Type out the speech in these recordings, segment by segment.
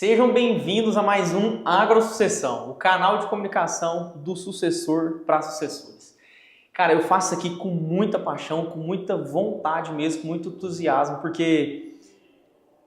Sejam bem-vindos a mais um AgroSucessão, o canal de comunicação do sucessor para sucessores. Cara, eu faço aqui com muita paixão, com muita vontade mesmo, com muito entusiasmo, porque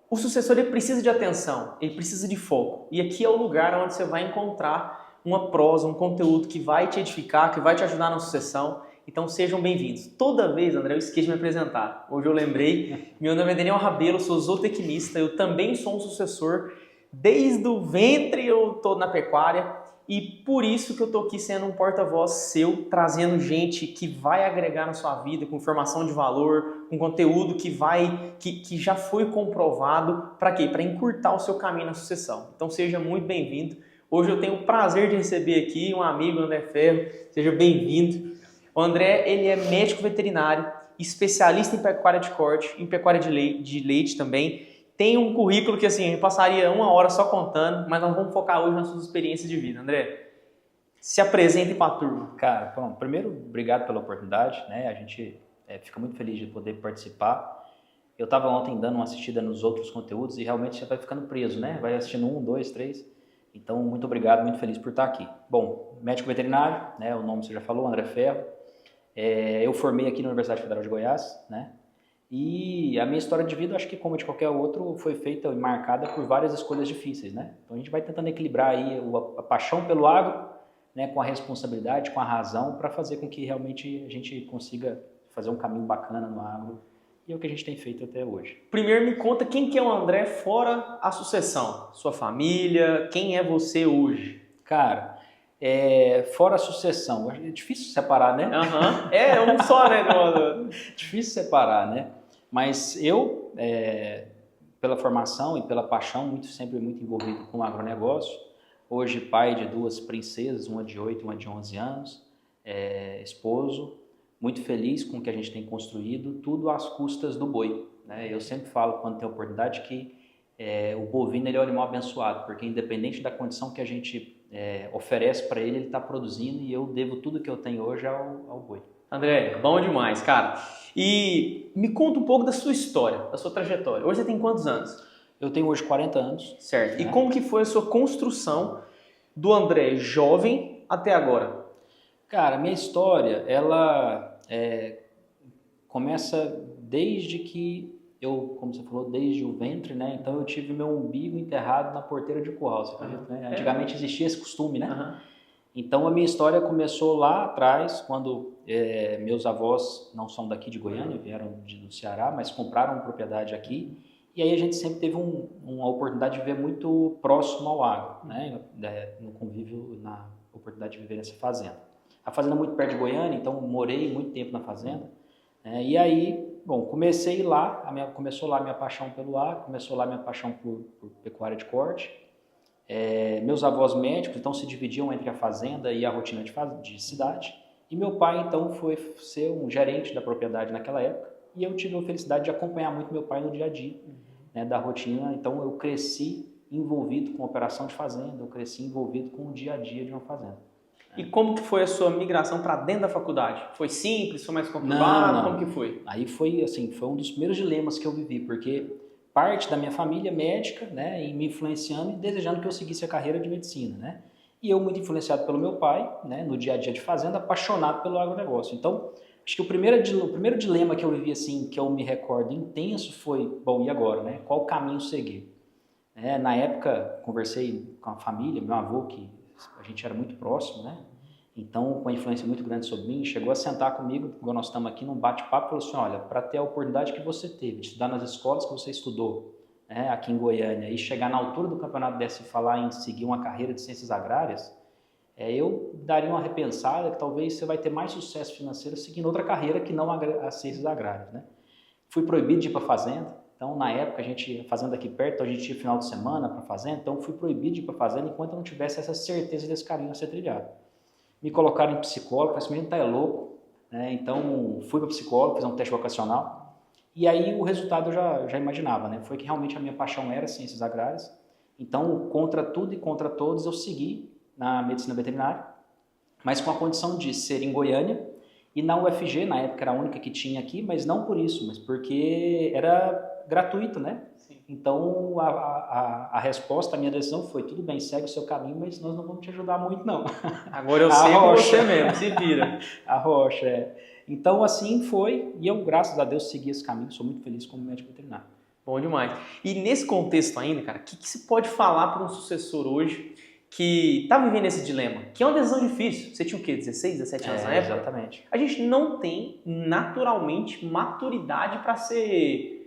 o sucessor ele precisa de atenção, ele precisa de foco. E aqui é o lugar onde você vai encontrar uma prosa, um conteúdo que vai te edificar, que vai te ajudar na sucessão. Então sejam bem-vindos. Toda vez, André, eu esqueço de me apresentar. Hoje eu lembrei, meu nome é Daniel Rabelo, sou zootecnista, eu também sou um sucessor. Desde o ventre eu estou na pecuária e por isso que eu estou aqui sendo um porta-voz seu, trazendo gente que vai agregar na sua vida com informação de valor, com conteúdo que já foi comprovado. Para quê? Para encurtar o seu caminho na sucessão. Então seja muito bem-vindo. Hoje eu tenho o prazer de receber aqui um amigo, André Ferro. Seja bem-vindo. O André, ele é médico veterinário, especialista em pecuária de corte, em pecuária de leite também. Tem um currículo que assim, eu passaria uma hora só contando, mas nós vamos focar hoje nas suas experiências de vida. André, se apresente para a turma. Cara, bom, primeiro, obrigado pela oportunidade, né? A gente fica muito feliz de poder participar. Eu estava ontem dando uma assistida nos outros conteúdos e realmente você vai ficando preso, né? Vai assistindo 1, 2, 3. Então, muito obrigado, muito feliz por estar aqui. Bom, médico veterinário, né? O nome você já falou, André Ferro. Eu formei aqui na Universidade Federal de Goiás, né? E a minha história de vida, acho que como de qualquer outro, foi feita e marcada por várias escolhas difíceis, né? Então a gente vai tentando equilibrar aí a paixão pelo agro, né, com a responsabilidade, com a razão, para fazer com que realmente a gente consiga fazer um caminho bacana no agro. E é o que a gente tem feito até hoje. Primeiro me conta quem que é o André fora a sucessão. Sua família, quem é você hoje? Cara, fora a sucessão, é difícil separar, né? É um só, né? Difícil separar, né? Mas eu, pela formação e pela paixão, sempre muito envolvido com o agronegócio. Hoje, pai de 2 princesas, uma de 8 e uma de 11 anos, esposo, muito feliz com o que a gente tem construído, tudo às custas do boi, né? Eu sempre falo, quando tem oportunidade, que o bovino ele é um animal abençoado, porque independente da condição que a gente oferece para ele está produzindo, e eu devo tudo que eu tenho hoje ao boi. André, bom demais, cara. E me conta um pouco da sua história, da sua trajetória. Hoje você tem quantos anos? Eu tenho hoje 40 anos. Certo. Né? E como que foi a sua construção do André jovem até agora? Cara, minha história, ela começa desde que eu, como você falou, desde o ventre, né? Então eu tive meu umbigo enterrado na porteira de curral, você acredita, né? Antigamente existia esse costume, né? Então a minha história começou lá atrás, quando meus avós não são daqui de Goiânia, vieram do Ceará, mas compraram uma propriedade aqui. E aí a gente sempre teve uma oportunidade de viver muito próximo ao agro, né? No convívio, na oportunidade de viver nessa fazenda. A fazenda é muito perto de Goiânia, então morei muito tempo na fazenda. E aí, bom, comecei lá, começou lá a minha paixão pelo agro, começou lá a minha paixão por pecuária de corte. Meus avós médicos, então, se dividiam entre a fazenda e a rotina de cidade. E meu pai, então, foi ser um gerente da propriedade naquela época. E eu tive a felicidade de acompanhar muito meu pai no dia a dia, né, da rotina. Então, eu cresci envolvido com a operação de fazenda, eu cresci envolvido com o dia a dia de uma fazenda. E como que foi a sua migração para dentro da faculdade? Foi simples? Foi mais conturbado? Não. Como que foi? Aí foi um dos primeiros dilemas que eu vivi, porque parte da minha família médica, né, e me influenciando e desejando que eu seguisse a carreira de medicina, né? E eu muito influenciado pelo meu pai, né, no dia a dia de fazenda, apaixonado pelo agronegócio. Então, acho que o primeiro dilema que eu vivi, assim, que eu me recordo intenso foi, bom, e agora, né? Qual caminho seguir? Na época, conversei com a família, meu avô, que a gente era muito próximo, né? Então, com uma influência muito grande sobre mim, chegou a sentar comigo, igual nós estamos aqui, num bate-papo, e falou assim, olha, para ter a oportunidade que você teve de estudar nas escolas que você estudou, né, aqui em Goiânia, e chegar na altura do campeonato desse e falar em seguir uma carreira de ciências agrárias, eu daria uma repensada que talvez você vai ter mais sucesso financeiro seguindo outra carreira que não as ciências agrárias, né? Fui proibido de ir para a fazenda, então na época a fazenda aqui perto, então a gente ia final de semana para a fazenda, então fui proibido de ir para a fazenda enquanto eu não tivesse essa certeza desse caminho a ser trilhado. Me colocaram em psicólogo, falei, esse menino tá louco, né? Então fui para psicólogo, fiz um teste vocacional, e aí o resultado eu já imaginava, né? Foi que realmente a minha paixão era ciências agrárias, então contra tudo e contra todos eu segui na medicina veterinária, mas com a condição de ser em Goiânia E na UFG, na época era a única que tinha aqui, mas não por isso, mas porque era gratuito, né? Sim. Então a resposta, a minha decisão foi, tudo bem, segue o seu caminho, mas nós não vamos te ajudar muito não. Agora eu sei com você mesmo, se vira. A rocha, é. Então assim foi, e eu, graças a Deus, segui esse caminho, sou muito feliz como médico veterinário. Bom demais. E nesse contexto ainda, cara, o que se pode falar para um sucessor hoje que está vivendo esse dilema? Que é uma decisão difícil. Você tinha o quê? 16, 17 anos na época? Exatamente. A gente não tem naturalmente maturidade para ser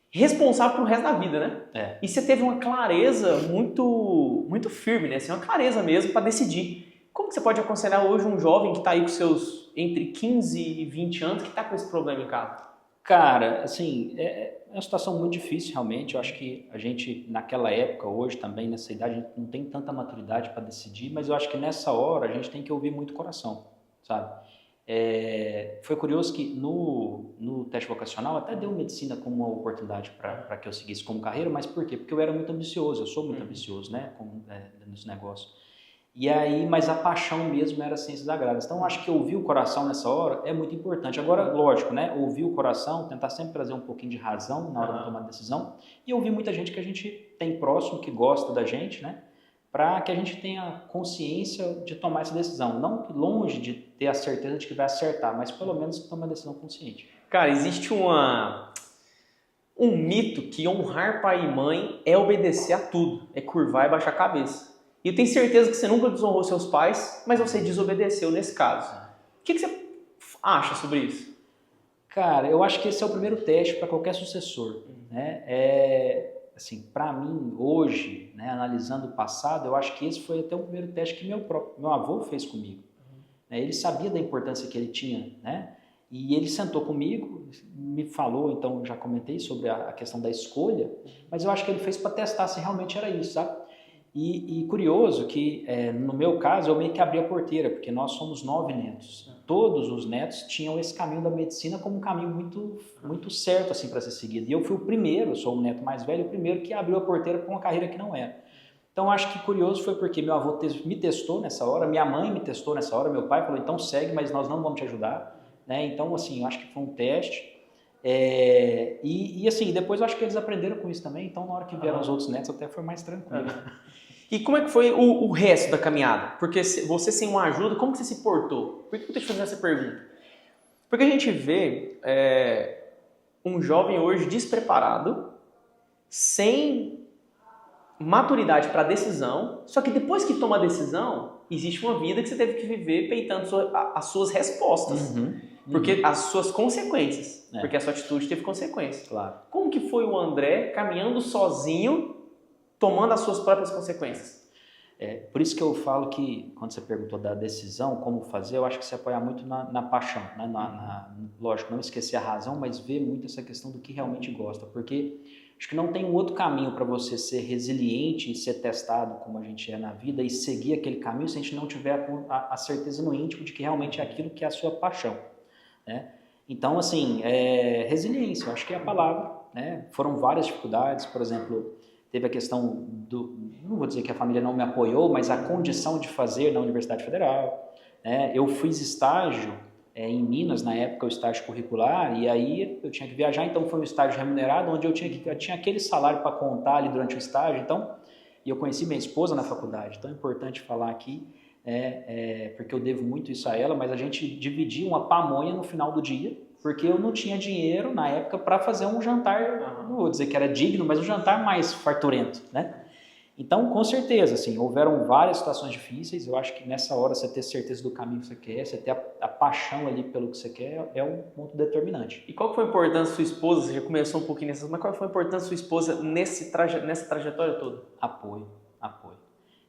responsável pelo resto da vida, né? E você teve uma clareza muito firme, né? Assim, uma clareza mesmo para decidir. Como que você pode aconselhar hoje um jovem que está aí com seus entre 15 e 20 anos que está com esse problema em casa? Cara, assim, é uma situação muito difícil realmente. Eu acho que a gente, naquela época, hoje também, nessa idade, a gente não tem tanta maturidade para decidir, mas eu acho que nessa hora a gente tem que ouvir muito o coração, sabe? Foi curioso que no teste vocacional até deu medicina como uma oportunidade para que eu seguisse como carreira, mas por quê? Porque eu era muito ambicioso, eu sou muito ambicioso, né, nos negócios. E aí, mas a paixão mesmo era ciências agrárias. Então, acho que ouvir o coração nessa hora é muito importante. Agora, lógico, né? Ouvir o coração, tentar sempre trazer um pouquinho de razão na hora de tomar a decisão e ouvir muita gente que a gente tem próximo, que gosta da gente, né? Para que a gente tenha consciência de tomar essa decisão. Não longe de ter a certeza de que vai acertar, mas pelo menos que tome uma decisão consciente. Cara, existe um mito que honrar pai e mãe é obedecer a tudo, é curvar e baixar a cabeça. E eu tenho certeza que você nunca desonrou seus pais, mas você desobedeceu nesse caso. O que você acha sobre isso? Cara, eu acho que esse é o primeiro teste para qualquer sucessor, né? Assim, para mim, hoje, né, analisando o passado, eu acho que esse foi até o primeiro teste que meu avô fez comigo. Ele sabia da importância que ele tinha, né? E ele sentou comigo, me falou, então já comentei sobre a questão da escolha, mas eu acho que ele fez para testar se realmente era isso, sabe? E curioso que, no meu caso, eu meio que abri a porteira, porque nós somos 9 netos. Todos os netos tinham esse caminho da medicina como um caminho muito certo assim, para ser seguido. E eu fui o primeiro, eu sou o neto mais velho, o primeiro que abriu a porteira para uma carreira que não era. Então, acho que curioso foi porque meu avô me testou nessa hora, minha mãe me testou nessa hora, meu pai falou, então segue, mas nós não vamos te ajudar. Né? Então, assim, eu acho que foi um teste. E assim, depois eu acho que eles aprenderam com isso também, então na hora que vieram os outros netos até foi mais tranquilo. E como é que foi o resto da caminhada? Porque você sem uma ajuda, como que você se portou? Por que eu estou te fazendo essa pergunta? Porque a gente vê um jovem hoje despreparado, sem maturidade para decisão, só que depois que toma a decisão, existe uma vida que você teve que viver peitando as suas respostas. Porque as suas consequências, porque a sua atitude teve consequências. Claro. Como que foi o André caminhando sozinho, tomando as suas próprias consequências? Por isso que eu falo que, quando você perguntou da decisão, como fazer, eu acho que se apoia muito na paixão, né? Lógico, não esquecer a razão, mas ver muito essa questão do que realmente gosta, porque acho que não tem um outro caminho para você ser resiliente e ser testado como a gente é na vida e seguir aquele caminho se a gente não tiver a certeza no íntimo de que realmente é aquilo que é a sua paixão. Né? Então, assim, resiliência, eu acho que é a palavra. Né? Foram várias dificuldades, por exemplo, teve a questão não vou dizer que a família não me apoiou, mas a condição de fazer na Universidade Federal. Né? Eu fiz estágio em Minas, na época, o estágio curricular, e aí eu tinha que viajar, então foi um estágio remunerado, onde eu tinha aquele salário para contar ali durante o estágio, então, e eu conheci minha esposa na faculdade, então é importante falar aqui, porque eu devo muito isso a ela, mas a gente dividia uma pamonha no final do dia, porque eu não tinha dinheiro na época para fazer um jantar, não vou dizer que era digno, mas um jantar mais farturento, né? Então, com certeza, assim, houveram várias situações difíceis, eu acho que nessa hora você ter certeza do caminho que você quer, você ter a paixão ali pelo que você quer, é um ponto determinante. E qual foi a importância da sua esposa, você já começou um pouquinho nessas, mas qual foi a importância da sua esposa nessa trajetória toda? Apoio.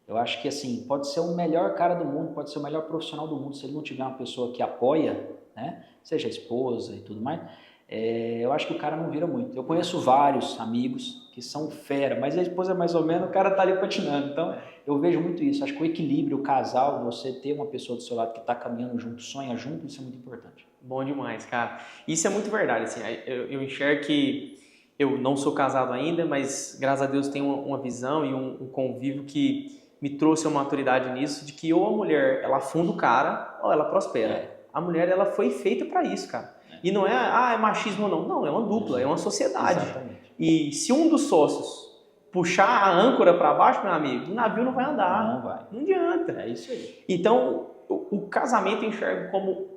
Eu acho que, assim, pode ser o melhor cara do mundo, pode ser o melhor profissional do mundo, se ele não tiver uma pessoa que apoia, né, seja a esposa e tudo mais, eu acho que o cara não vira muito. Eu conheço vários amigos que são fera, mas a esposa mais ou menos, o cara tá ali patinando. Então, eu vejo muito isso. Acho que o equilíbrio, o casal, você ter uma pessoa do seu lado que está caminhando junto, sonha junto, isso é muito importante. Bom demais, cara. Isso é muito verdade. Assim, eu enxergo que eu não sou casado ainda, mas graças a Deus tenho uma visão e um convívio que me trouxe uma maturidade nisso, de que ou a mulher ela afunda o cara ou ela prospera. A mulher, ela foi feita para isso, cara. E não é machismo ou não. Não, é uma dupla, é uma sociedade. Exatamente. E se um dos sócios puxar a âncora para baixo, meu amigo, o navio não vai andar. Não vai. Não adianta. É isso aí. Então, o casamento eu enxergo como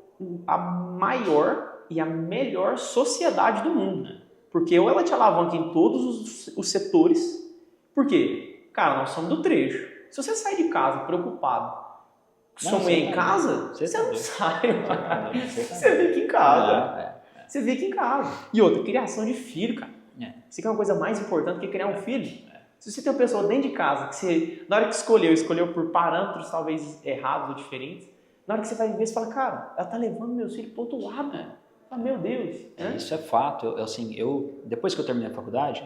a maior e a melhor sociedade do mundo. Porque ou ela te alavanca em todos os setores. Por quê? Cara, nós somos do trecho. Se você sai de casa preocupado com sua mulher em casa, você não sai, mano. Você fica em casa. Você fica em casa. E outra, criação de filho, cara. Isso aqui é uma coisa mais importante que criar um filho. Se você tem uma pessoa dentro de casa que você, na hora que escolheu por parâmetros talvez errados ou diferentes, na hora que você vai ver, você fala, cara, ela tá levando meus filhos pro outro lado. Ah, meu Deus. Isso é fato. Depois que eu terminei a faculdade,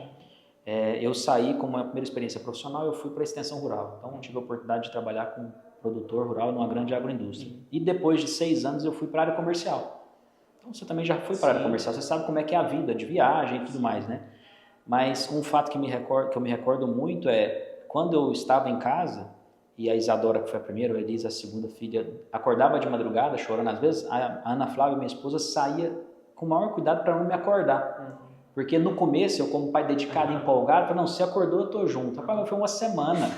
eu saí com uma primeira experiência profissional, eu fui para a extensão rural. Então, eu tive a oportunidade de trabalhar com produtor rural numa grande agroindústria. E depois de 6 anos, eu fui para a área comercial. Então, você também já foi para a área comercial, você sabe como é que é a vida de viagem e tudo mais, né? Mas um fato que eu me recordo muito é, quando eu estava em casa, e a Isadora, que foi a primeira, a Elisa, a segunda filha, acordava de madrugada, chorando às vezes, a Ana Flávia, minha esposa, saía com o maior cuidado para não me acordar. Porque no começo, eu como pai dedicado, empolgado, falei, não, se acordou, eu tô junto. Rapaz, foi uma semana.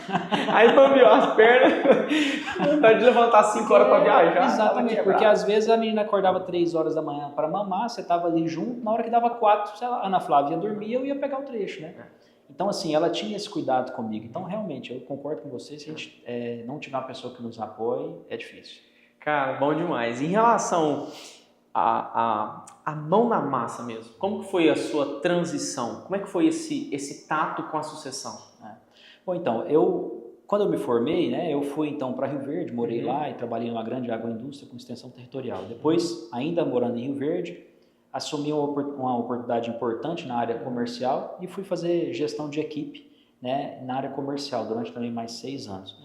Aí bambiou as pernas, vontade de levantar 5 horas para viajar. Exatamente, porque às vezes a menina acordava 3 horas da manhã para mamar, você tava ali junto, na hora que dava 4, a Ana Flávia dormia, eu ia pegar o trecho, né? Então, assim, ela tinha esse cuidado comigo. Então, realmente, eu concordo com você, se a gente não tiver uma pessoa que nos apoie, é difícil. Cara, bom demais. Em relação a mão na massa mesmo, como que foi a sua transição? Como é que foi esse tato com a sucessão? Bom, então, quando eu me formei, né, eu fui então para Rio Verde, morei lá e trabalhei numa grande agroindústria com extensão territorial. Depois, ainda morando em Rio Verde, assumi uma oportunidade importante na área comercial e fui fazer gestão de equipe, né, na área comercial durante também mais 6 anos.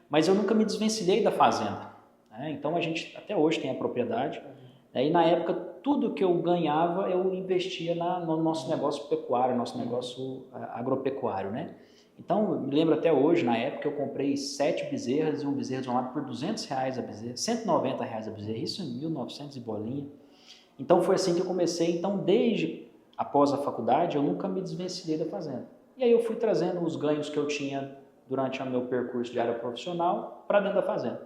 Mas eu nunca me desvencilhei da fazenda, né? Então a gente até hoje tem a propriedade, né, e na época tudo que eu ganhava eu investia no nosso negócio pecuário, nosso negócio agropecuário, né? Então, me lembro até hoje, na época, eu comprei 7 bezerras e um bezerro desmamado por R$200 a bezerra, R$190 a bezerra, isso em 1900 e bolinha. Então, foi assim que eu comecei. Então, desde após a faculdade, eu nunca me desvencilhei da fazenda. E aí eu fui trazendo os ganhos que eu tinha durante o meu percurso de área profissional para dentro da fazenda.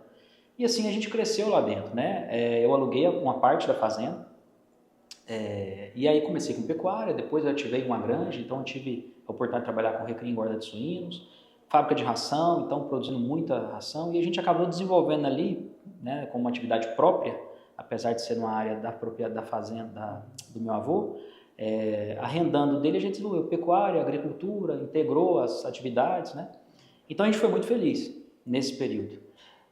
E assim a gente cresceu lá dentro, né? Eu aluguei uma parte da fazenda, e aí comecei com pecuária, depois eu ativei uma granja, então eu tive a oportunidade de trabalhar com recria e engorda de suínos, fábrica de ração, então produzindo muita ração, e a gente acabou desenvolvendo ali, né, como uma atividade própria, apesar de ser uma área da propriedade da fazenda do meu avô, arrendando dele a gente desenvolveu pecuária, agricultura, integrou as atividades, né? Então a gente foi muito feliz nesse período.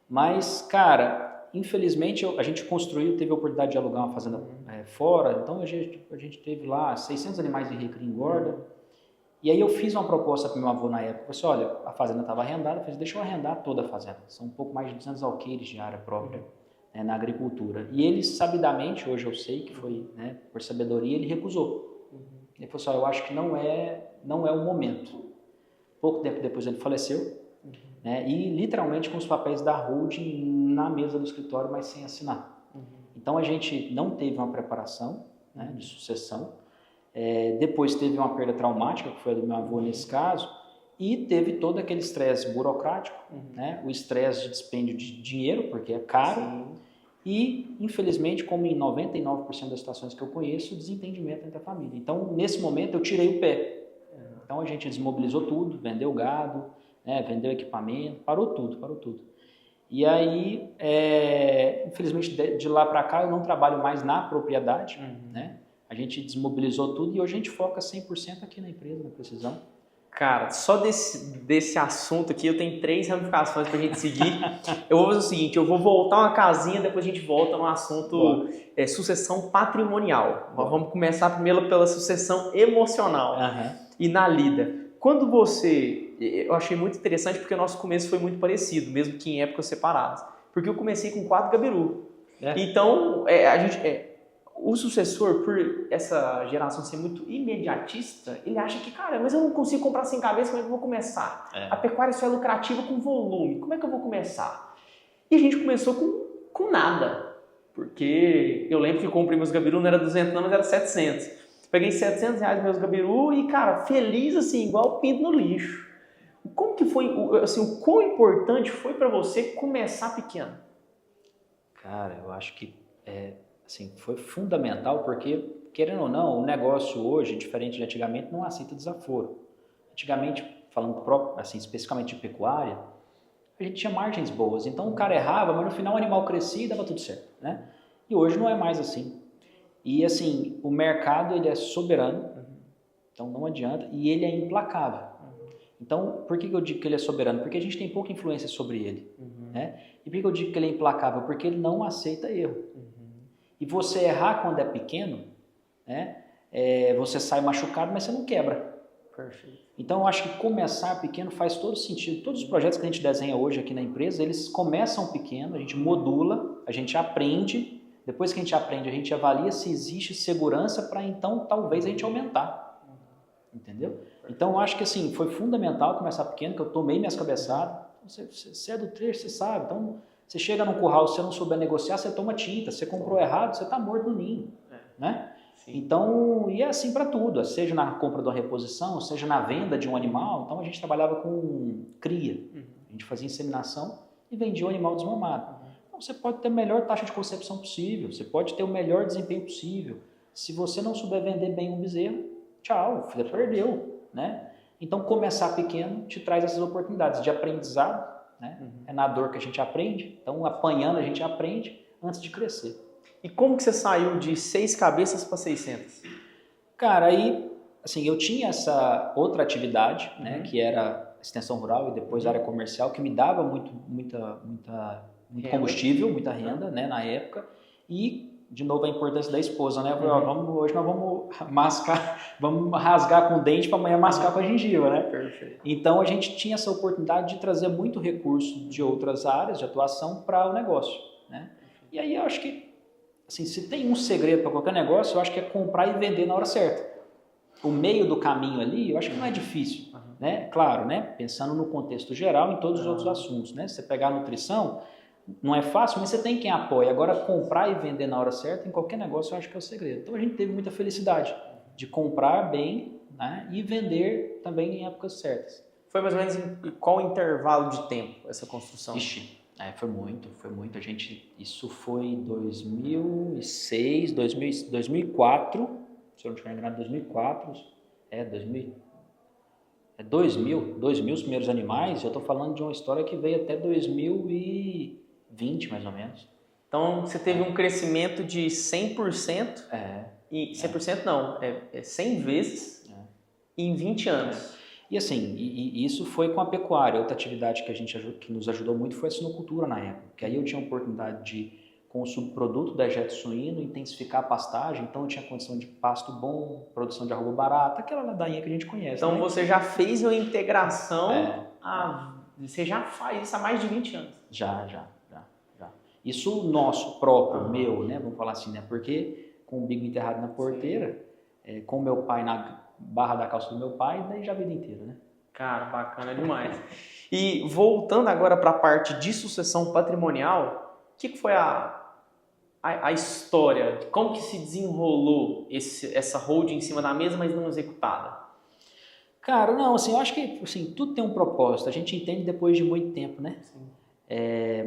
Mas, cara, infelizmente a gente teve a oportunidade de alugar uma fazenda fora, então a gente teve lá 600 animais de recria e engorda. E aí eu fiz uma proposta para o meu avô na época, eu falei assim, olha, a fazenda estava arrendada, eu falei, deixa eu arrendar toda a fazenda, são um pouco mais de 200 alqueires de área própria na agricultura. E ele, sabidamente, hoje eu sei que foi, né, por sabedoria, ele recusou. Ele falou assim, eu acho que não é o momento. Pouco tempo depois ele faleceu, né, e literalmente com os papéis da holding na mesa do escritório, mas sem assinar. Então a gente não teve uma preparação, né, de sucessão. Depois teve uma perda traumática, que foi a do meu avô nesse caso, e teve todo aquele estresse burocrático, né, o estresse de dispêndio de dinheiro, porque é caro, e infelizmente, como em 99% das situações que eu conheço, o desentendimento entre a família. Então, nesse momento, eu tirei o pé. Então a gente desmobilizou tudo, vendeu gado, né, vendeu equipamento, parou tudo. E aí, infelizmente, de lá para cá, eu não trabalho mais na propriedade, né? A gente desmobilizou tudo e hoje a gente foca 100% aqui na empresa, na precisão. Cara, só desse assunto aqui eu tenho 3 ramificações pra gente seguir. Eu vou fazer o seguinte, eu vou voltar uma casinha, depois a gente volta no assunto sucessão patrimonial. Nós vamos começar primeiro pela sucessão emocional e na lida. Quando eu achei muito interessante porque o nosso começo foi muito parecido, mesmo que em épocas separadas. Porque eu comecei com 4 gabiru. Então, o sucessor, por essa geração ser muito imediatista, ele acha que, cara, mas eu não consigo comprar sem cabeça, como é que eu vou começar? A pecuária só é lucrativa com volume, como é que eu vou começar? E a gente começou com nada. Porque eu lembro que comprei meus gabiru, não era 200 não, mas era 700. Peguei R$ 700 meus gabiru e, cara, feliz assim, igual pinto no lixo. Como que foi, assim, o quão importante foi para você começar pequeno? Cara, eu acho que assim, foi fundamental porque, querendo ou não, o negócio hoje, diferente de antigamente, não aceita desaforo. Antigamente, falando assim, especificamente de pecuária, a gente tinha margens boas. Então o cara errava, mas no final o animal crescia e dava tudo certo, né? E hoje não é mais assim. E assim, o mercado ele é soberano, então não adianta, e ele é implacável. Então, por que eu digo que ele é soberano? Porque a gente tem pouca influência sobre ele, né? E por que eu digo que ele é implacável? Porque ele não aceita erro. E você errar quando é pequeno, né? Você sai machucado, mas você não quebra. Perfeito. Então, eu acho que começar pequeno faz todo sentido. Todos os projetos que a gente desenha hoje aqui na empresa, eles começam pequeno, a gente modula, a gente aprende. Depois que a gente aprende, a gente avalia se existe segurança para então talvez a gente aumentar. Entendeu? Então, eu acho que assim, foi fundamental começar pequeno, que eu tomei minhas cabeçadas. Você é do trecho, você sabe. Então, você chega num curral, se você não souber negociar, você toma tinta. Você comprou errado, você está morto no ninho. Né? Então, e é assim para tudo, seja na compra de uma reposição, seja na venda de um animal. Então, a gente trabalhava com cria, a gente fazia inseminação e vendia o animal desmamado. Então, você pode ter a melhor taxa de concepção possível, você pode ter o melhor desempenho possível. Se você não souber vender bem um bezerro, tchau, você perdeu, né? Então, começar pequeno te traz essas oportunidades de aprendizado, né? É na dor que a gente aprende, então apanhando a gente aprende antes de crescer. E como que você saiu de 6 cabeças para 600? Cara, aí, assim, eu tinha essa outra atividade, né, que era extensão rural e depois área comercial, que me dava muito combustível, muita renda, né, na época. E, de novo, a importância da esposa, né? Hoje nós vamos mascar, vamos rasgar com o dente para amanhã mascar com a gengiva, né? Perfeito. Então, a gente tinha essa oportunidade de trazer muito recurso de outras áreas de atuação para o negócio, né? E aí, eu acho que assim, se tem um segredo para qualquer negócio, eu acho que é comprar e vender na hora certa. O meio do caminho ali, eu acho que não é difícil, né? Claro, né? Pensando no contexto geral, em todos os outros assuntos, né? Se você pegar a nutrição, não é fácil, mas você tem quem apoia. Agora, comprar e vender na hora certa, em qualquer negócio, eu acho que é o segredo. Então, a gente teve muita felicidade de comprar bem, né? E vender também em épocas certas. Foi mais ou menos em qual intervalo de tempo essa construção? Ixi. Foi muito. Isso foi em 2006, 2004, se eu não estiver enganado, 2004, 2000 os primeiros animais. Eu estou falando de uma história que veio até 2020, mais ou menos. Então, você teve um crescimento de 100%, e 100% não, 100 vezes em 20 anos. E assim, isso foi com a pecuária. Outra atividade que nos ajudou muito foi a sinocultura na época. Que aí eu tinha a oportunidade de, com o subproduto da jeto suíno, intensificar a pastagem. Então eu tinha condição de pasto bom, produção de arroba barata, aquela ladainha que a gente conhece. Então né? Você já fez uma integração, você já faz isso há mais de 20 anos. Já. Isso nosso, próprio, meu, né? Vamos falar assim, né? Porque com o bico enterrado na porteira, com meu pai na barra da calça do meu pai, daí já a vida inteira, né? Cara, bacana demais. E voltando agora para a parte de sucessão patrimonial, o que foi a história? Como que se desenrolou essa holding em cima da mesa, mas não executada? Cara, não, assim, eu acho que assim, tudo tem um propósito, a gente entende depois de muito tempo, né?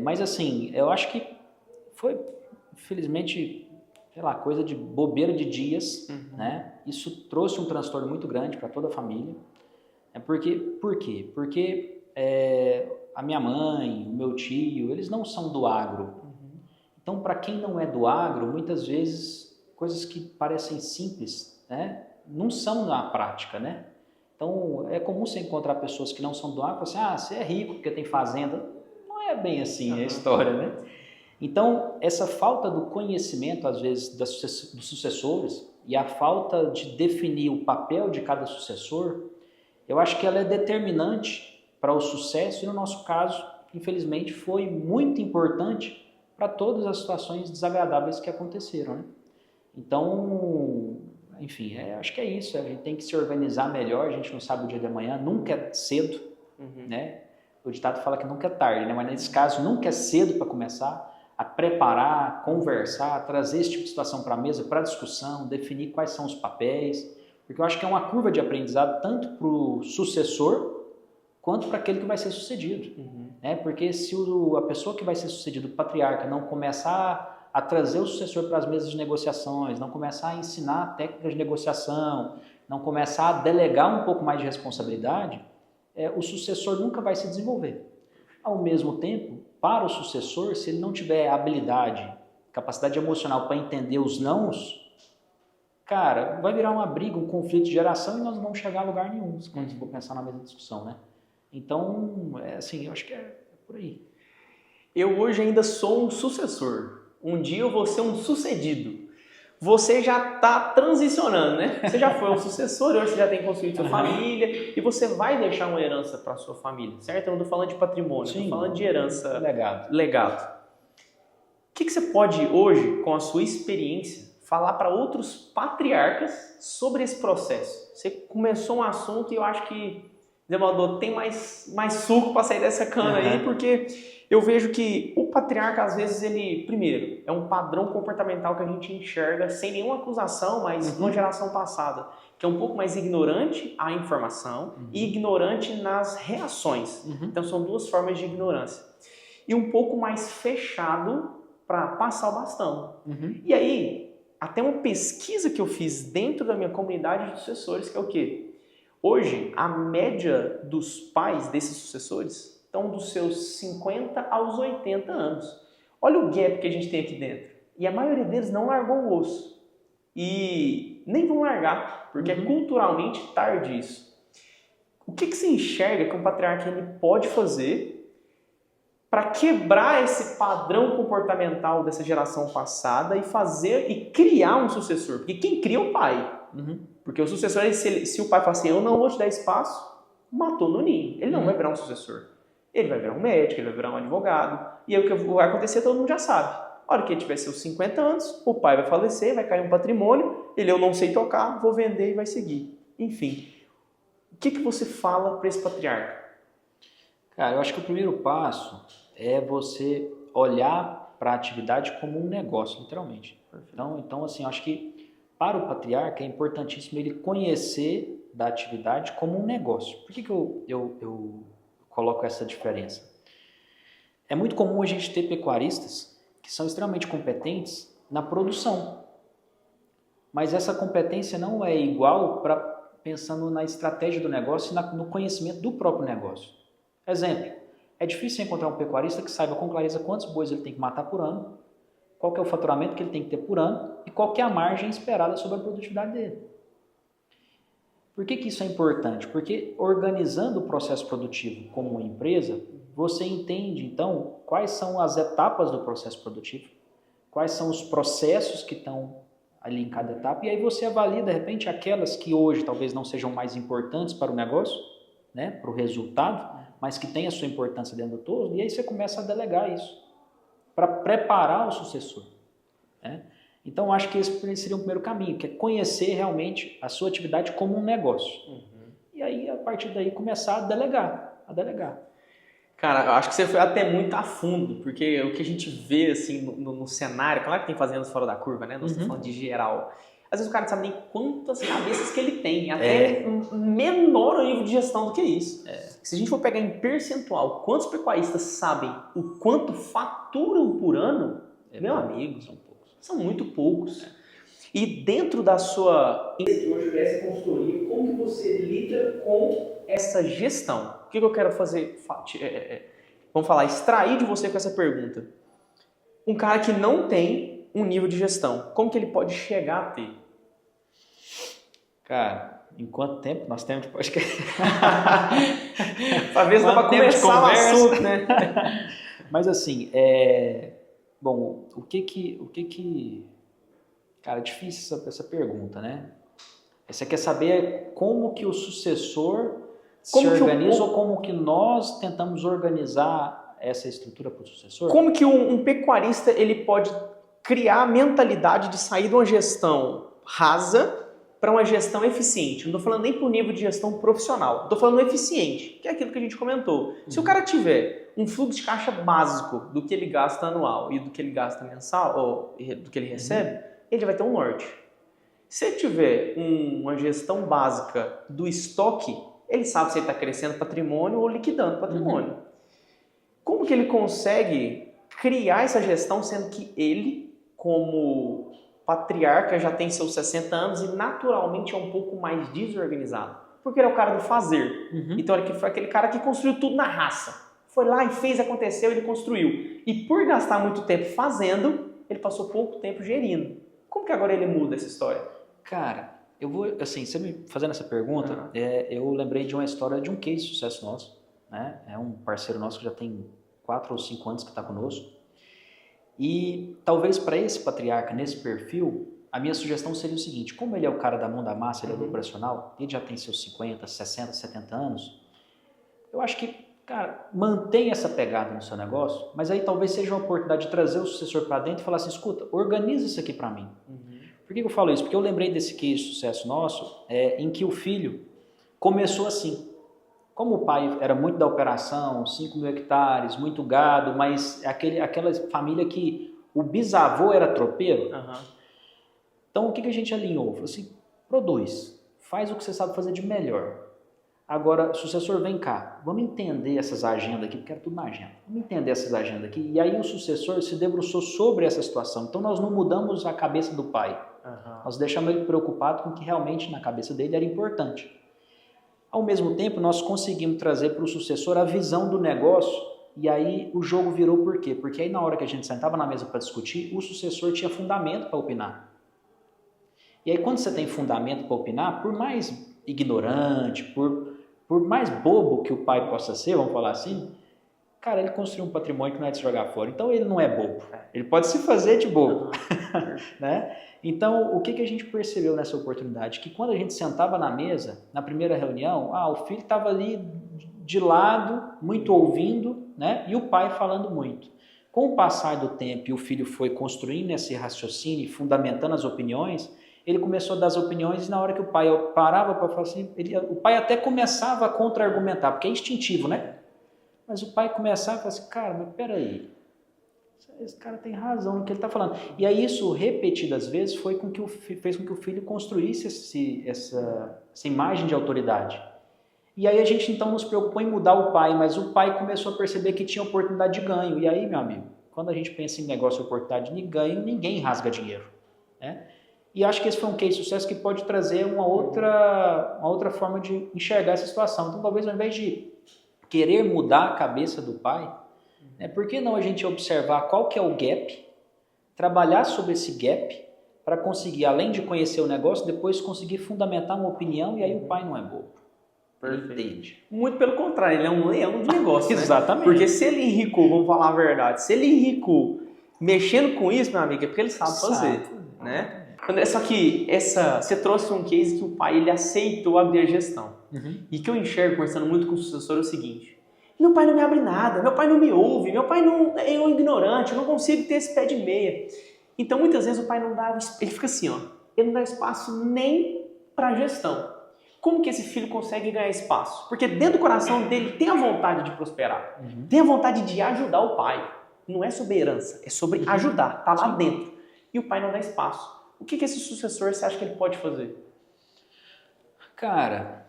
Mas assim, eu acho que foi, infelizmente, sei lá, coisa de bobeira de dias, né? Isso trouxe um transtorno muito grande para toda a família. Por quê? Porque a minha mãe, o meu tio, eles não são do agro. Então, para quem não é do agro, muitas vezes, coisas que parecem simples, né? Não são na prática, né? Então, é comum você encontrar pessoas que não são do agro e falar assim, você é rico porque tem fazenda. Não é bem assim a história, né? Então, essa falta do conhecimento, às vezes, dos sucessores e a falta de definir o papel de cada sucessor, eu acho que ela é determinante para o sucesso e, no nosso caso, infelizmente, foi muito importante para todas as situações desagradáveis que aconteceram, né? Então, enfim, acho que é isso. A gente tem que se organizar melhor, a gente não sabe o dia de amanhã, nunca é cedo, né? O ditado fala que nunca é tarde, né? Mas nesse caso, nunca é cedo para começar. a preparar, conversar, trazer esse tipo de situação para a mesa, para discussão, definir quais são os papéis, porque eu acho que é uma curva de aprendizado tanto para o sucessor quanto para aquele que vai ser sucedido. Né? Porque se a pessoa que vai ser sucedido, o patriarca, não começar a trazer o sucessor para as mesas de negociações, não começar a ensinar técnicas de negociação, não começar a delegar um pouco mais de responsabilidade, o sucessor nunca vai se desenvolver. Ao mesmo tempo, para o sucessor, se ele não tiver habilidade, capacidade emocional para entender os nãos, cara, vai virar uma briga, um conflito de geração e nós não vamos chegar a lugar nenhum quando for pensar na mesma discussão, né? Então, assim, eu acho que é por aí. Eu hoje ainda sou um sucessor. Um dia eu vou ser um sucedido. Você já está transicionando, né? Você já foi um sucessor, hoje você já tem construído sua família e você vai deixar uma herança para sua família, certo? Eu não estou falando de patrimônio, estou falando de herança, legado. O que você pode hoje, com a sua experiência, falar para outros patriarcas sobre esse processo? Você começou um assunto e eu acho que, Demador, tem mais suco para sair dessa cana aí, porque eu vejo que o patriarca, às vezes, ele, primeiro, é um padrão comportamental que a gente enxerga sem nenhuma acusação, mas numa geração passada, que é um pouco mais ignorante à informação e ignorante nas reações. Então, são duas formas de ignorância. E um pouco mais fechado para passar o bastão. E aí, até uma pesquisa que eu fiz dentro da minha comunidade de sucessores, que é o quê? Hoje, a média dos pais desses sucessores estão dos seus 50 aos 80 anos. Olha o gap que a gente tem aqui dentro. E a maioria deles não largou o osso. E nem vão largar, porque é culturalmente tarde isso. O que você enxerga que um patriarca ele pode fazer para quebrar esse padrão comportamental dessa geração passada e fazer e criar um sucessor? Porque quem cria é o pai. Porque o sucessor, se o pai fala assim, eu não vou te dar espaço, matou no ninho. Ele não vai virar um sucessor. Ele vai virar um médico, ele vai virar um advogado. E aí o que vai acontecer todo mundo já sabe. A hora que ele tiver seus 50 anos, o pai vai falecer, vai cair um patrimônio, eu não sei tocar, vou vender e vai seguir. Enfim, o que você fala para esse patriarca? Cara, eu acho que o primeiro passo é você olhar para a atividade como um negócio, literalmente. Então assim, eu acho que para o patriarca é importantíssimo ele conhecer da atividade como um negócio. Por que eu coloco essa diferença? É muito comum a gente ter pecuaristas que são extremamente competentes na produção, mas essa competência não é igual pensando na estratégia do negócio e no conhecimento do próprio negócio. Exemplo, é difícil encontrar um pecuarista que saiba com clareza quantos bois ele tem que matar por ano, qual que é o faturamento que ele tem que ter por ano e qual que é a margem esperada sobre a produtividade dele. Por que isso é importante? Porque organizando o processo produtivo como uma empresa, você entende, então, quais são as etapas do processo produtivo, quais são os processos que estão ali em cada etapa, e aí você avalia, de repente, aquelas que hoje talvez não sejam mais importantes para o negócio, né, para o resultado, mas que têm a sua importância dentro do todo, e aí você começa a delegar isso, para preparar o sucessor. Né? Então, acho que esse seria o primeiro caminho, que é conhecer realmente a sua atividade como um negócio. E aí, a partir daí, começar a delegar. Cara, eu acho que você foi até muito a fundo, porque o que a gente vê assim, no cenário, claro que tem fazendas fora da curva, né? Nós estamos falando de geral. Às vezes o cara não sabe nem quantas cabeças que ele tem, até menor nível de gestão do que isso. Se a gente for pegar em percentual, quantos pecuaristas sabem o quanto faturam por ano, meu amigo, são muito poucos. E dentro da sua hoje dessa consultoria, como que você lida com essa gestão? O que eu quero fazer? Vamos falar, extrair de você com essa pergunta. Um cara que não tem um nível de gestão, como que ele pode chegar a ter? Cara, em quanto tempo nós temos de podcast? Talvez dá para começar o assunto, né? Mas assim, bom, o que cara, é difícil essa pergunta, né? Você quer saber como que o sucessor se organiza ou como que nós tentamos organizar essa estrutura para o sucessor? Como que um pecuarista ele pode criar a mentalidade de sair de uma gestão rasa para uma gestão eficiente. Não estou falando nem para o nível de gestão profissional. Estou falando eficiente, que é aquilo que a gente comentou. Se o cara tiver um fluxo de caixa básico do que ele gasta anual e do que ele gasta mensal, ou do que ele recebe, ele vai ter um norte. Se ele tiver uma gestão básica do estoque, ele sabe se ele está crescendo patrimônio ou liquidando patrimônio. Como que ele consegue criar essa gestão, sendo que ele, como patriarca, já tem seus 60 anos e naturalmente é um pouco mais desorganizado? Porque ele é o cara do fazer. Então ele foi aquele cara que construiu tudo na raça. Foi lá e fez, aconteceu, ele construiu. E por gastar muito tempo fazendo, ele passou pouco tempo gerindo. Como que agora ele muda essa história? Cara, eu vou, assim, você me fazendo essa pergunta, eu lembrei de uma história de um case de sucesso nosso, né? É um parceiro nosso que já tem 4 ou 5 anos que está conosco. E talvez para esse patriarca, nesse perfil, a minha sugestão seria o seguinte: como ele é o cara da mão da massa, ele é do operacional, ele já tem seus 50, 60, 70 anos, eu acho que, cara, mantenha essa pegada no seu negócio, mas aí talvez seja uma oportunidade de trazer o sucessor para dentro e falar assim: escuta, organiza isso aqui para mim. Por que eu falo isso? Porque eu lembrei desse case de sucesso nosso, em que o filho começou assim. Como o pai era muito da operação, 5.000 hectares, muito gado, mas aquela família que o bisavô era tropeiro, então o que a gente alinhou? Falou assim: produz, faz o que você sabe fazer de melhor. Agora, sucessor, vem cá, vamos entender essas agendas aqui, porque era tudo na agenda. Vamos entender essas agendas aqui. E aí o sucessor se debruçou sobre essa situação. Então nós não mudamos a cabeça do pai. Nós deixamos ele preocupado com o que realmente na cabeça dele era importante. Ao mesmo tempo, nós conseguimos trazer para o sucessor a visão do negócio, e aí o jogo virou por quê? Porque aí na hora que a gente sentava na mesa para discutir, o sucessor tinha fundamento para opinar. E aí quando você tem fundamento para opinar, por mais ignorante, por mais bobo que o pai possa ser, vamos falar assim, cara, ele construiu um patrimônio que não é de se jogar fora. Então ele não é bobo. Ele pode se fazer de bobo. Né? Então, o que a gente percebeu nessa oportunidade? Que quando a gente sentava na mesa, na primeira reunião, o filho estava ali de lado, muito ouvindo, né? E o pai falando muito. Com o passar do tempo e o filho foi construindo esse raciocínio e fundamentando as opiniões, ele começou a dar as opiniões e na hora que o pai parava para falar assim, o pai até começava a contra-argumentar, porque é instintivo, né? Mas o pai começava a falar assim: cara, mas peraí, esse cara tem razão no que ele está falando. E aí isso, repetidas vezes, fez com que o filho construísse essa imagem de autoridade. E aí a gente então nos preocupou em mudar o pai, mas o pai começou a perceber que tinha oportunidade de ganho. E aí, meu amigo, quando a gente pensa em negócio e oportunidade de ganho, ninguém rasga dinheiro, né? E acho que esse foi um case de sucesso que pode trazer uma outra forma de enxergar essa situação. Então, talvez ao invés de querer mudar a cabeça do pai, por que não a gente observar qual que é o gap, trabalhar sobre esse gap para conseguir, além de conhecer o negócio, depois conseguir fundamentar uma opinião, e aí o pai não é bobo. Perfeito. Entende? Muito pelo contrário, ele é um leão de negócio. Exatamente. Porque se ele enricou, vamos falar a verdade, se ele enricou mexendo com isso, meu amigo, é porque ele sabe fazer. Né? Só que você trouxe um case que o pai ele aceitou abrir a gestão. E que eu enxergo, conversando muito com o sucessor, é o seguinte: meu pai não me abre nada, meu pai não me ouve, meu pai não é um ignorante, eu não consigo ter esse pé de meia. Então muitas vezes o pai não dá, ele fica assim, ele não dá espaço nem para a gestão. Como que esse filho consegue ganhar espaço? Porque dentro do coração dele tem a vontade de prosperar, tem a vontade de ajudar o pai. Não é sobre herança, é sobre ajudar, tá lá dentro. E o pai não dá espaço. O que esse sucessor você acha que ele pode fazer? Cara,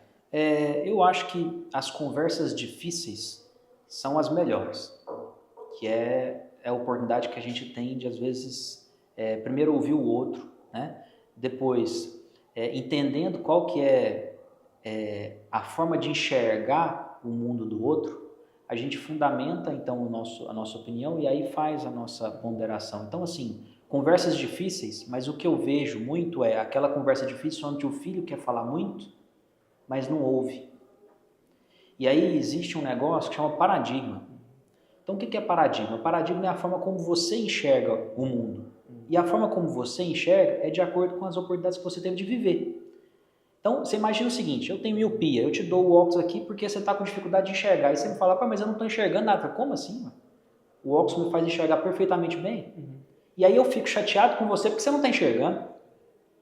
eu acho que as conversas difíceis são as melhores, que é a oportunidade que a gente tem de, às vezes, primeiro ouvir o outro, né? Depois, entendendo qual que é a forma de enxergar o mundo do outro, a gente fundamenta, então, a nossa opinião e aí faz a nossa ponderação. Então, assim, conversas difíceis, mas o que eu vejo muito é aquela conversa difícil onde o filho quer falar muito, mas não ouve. E aí existe um negócio que chama paradigma. Então o que é paradigma? Paradigma é a forma como você enxerga o mundo. E a forma como você enxerga é de acordo com as oportunidades que você teve de viver. Então você imagina o seguinte: eu tenho miopia, eu te dou o óculos aqui porque você está com dificuldade de enxergar. E você me fala: mas eu não estou enxergando nada. Como assim, mano? O óculos me faz enxergar perfeitamente bem. E aí eu fico chateado com você porque você não está enxergando.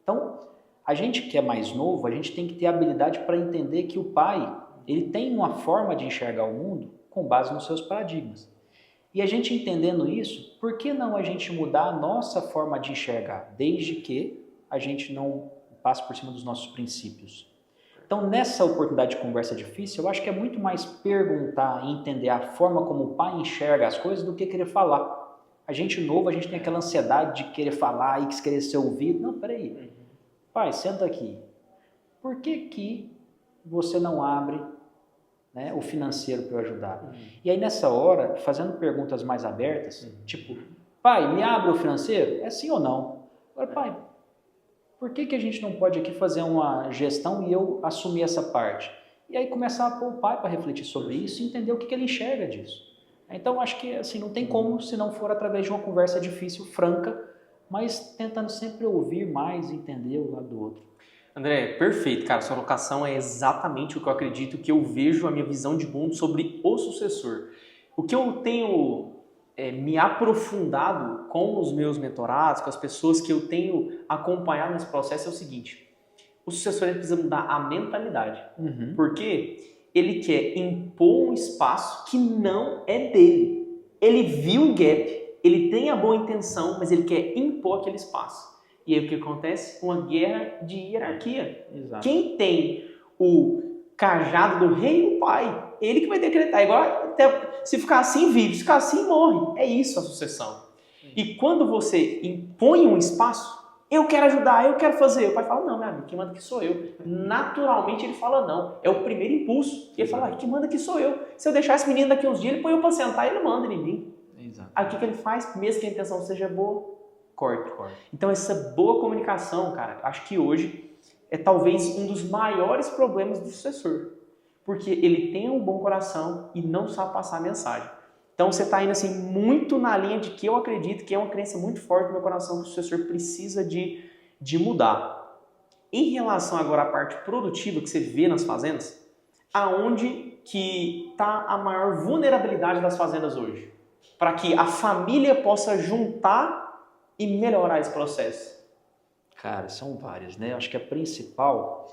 Então, A gente que é mais novo, a gente tem que ter habilidade para entender que o pai, ele tem uma forma de enxergar o mundo com base nos seus paradigmas. E a gente entendendo isso, por que não a gente mudar a nossa forma de enxergar, desde que a gente não passe por cima dos nossos princípios? Então, nessa oportunidade de conversa difícil, eu acho que é muito mais perguntar e entender a forma como o pai enxerga as coisas do que querer falar. A gente novo, a gente tem aquela ansiedade de querer falar e querer ser ouvido. Não, peraí. Pai, senta aqui. Por que você não abre, né, o financeiro para eu ajudar? E aí, nessa hora, fazendo perguntas mais abertas, tipo, pai, me abre o financeiro? É sim ou não? Agora, pai, por que a gente não pode aqui fazer uma gestão e eu assumir essa parte? E aí começar a pôr o pai para refletir sobre isso e entender o que ele enxerga disso. Então, acho que assim, não tem como se não for através de uma conversa difícil, franca, mas tentando sempre ouvir mais e entender o lado do outro. André, perfeito, cara. Sua colocação é exatamente o que eu acredito, que eu vejo a minha visão de mundo sobre o sucessor. O que eu tenho me aprofundado com os meus mentorados, com as pessoas que eu tenho acompanhado nesse processo é o seguinte: o sucessor ele precisa mudar a mentalidade. Porque ele quer impor um espaço que não é dele. Ele viu o gap, ele tem a boa intenção, mas ele quer impor aquele espaço. E aí o que acontece? Uma guerra de hierarquia. Exato. Quem tem o cajado do rei, o pai, ele que vai decretar. Igual até, se ficar assim, vive. Se ficar assim, morre. É isso a sucessão. E quando você impõe um espaço, eu quero ajudar, eu quero fazer. O pai fala, não, meu amigo, quem manda aqui sou eu. Naturalmente ele fala não. É o primeiro impulso. Ele fala, quem manda aqui sou eu. Se eu deixar esse menino daqui uns dias, ele põe eu pra sentar e ele manda em mim. Exato. Aí o que ele faz? Mesmo que a intenção seja boa, corta. Então essa boa comunicação, cara, acho que hoje é talvez um dos maiores problemas do sucessor. Porque ele tem um bom coração e não sabe passar a mensagem. Então você está indo assim muito na linha de que eu acredito que é uma crença muito forte no meu coração que o sucessor precisa de mudar. Em relação agora à parte produtiva que você vê nas fazendas, aonde que está a maior vulnerabilidade das fazendas hoje? Para que a família possa juntar e melhorar esse processo? Cara, são várias, né? Acho que a principal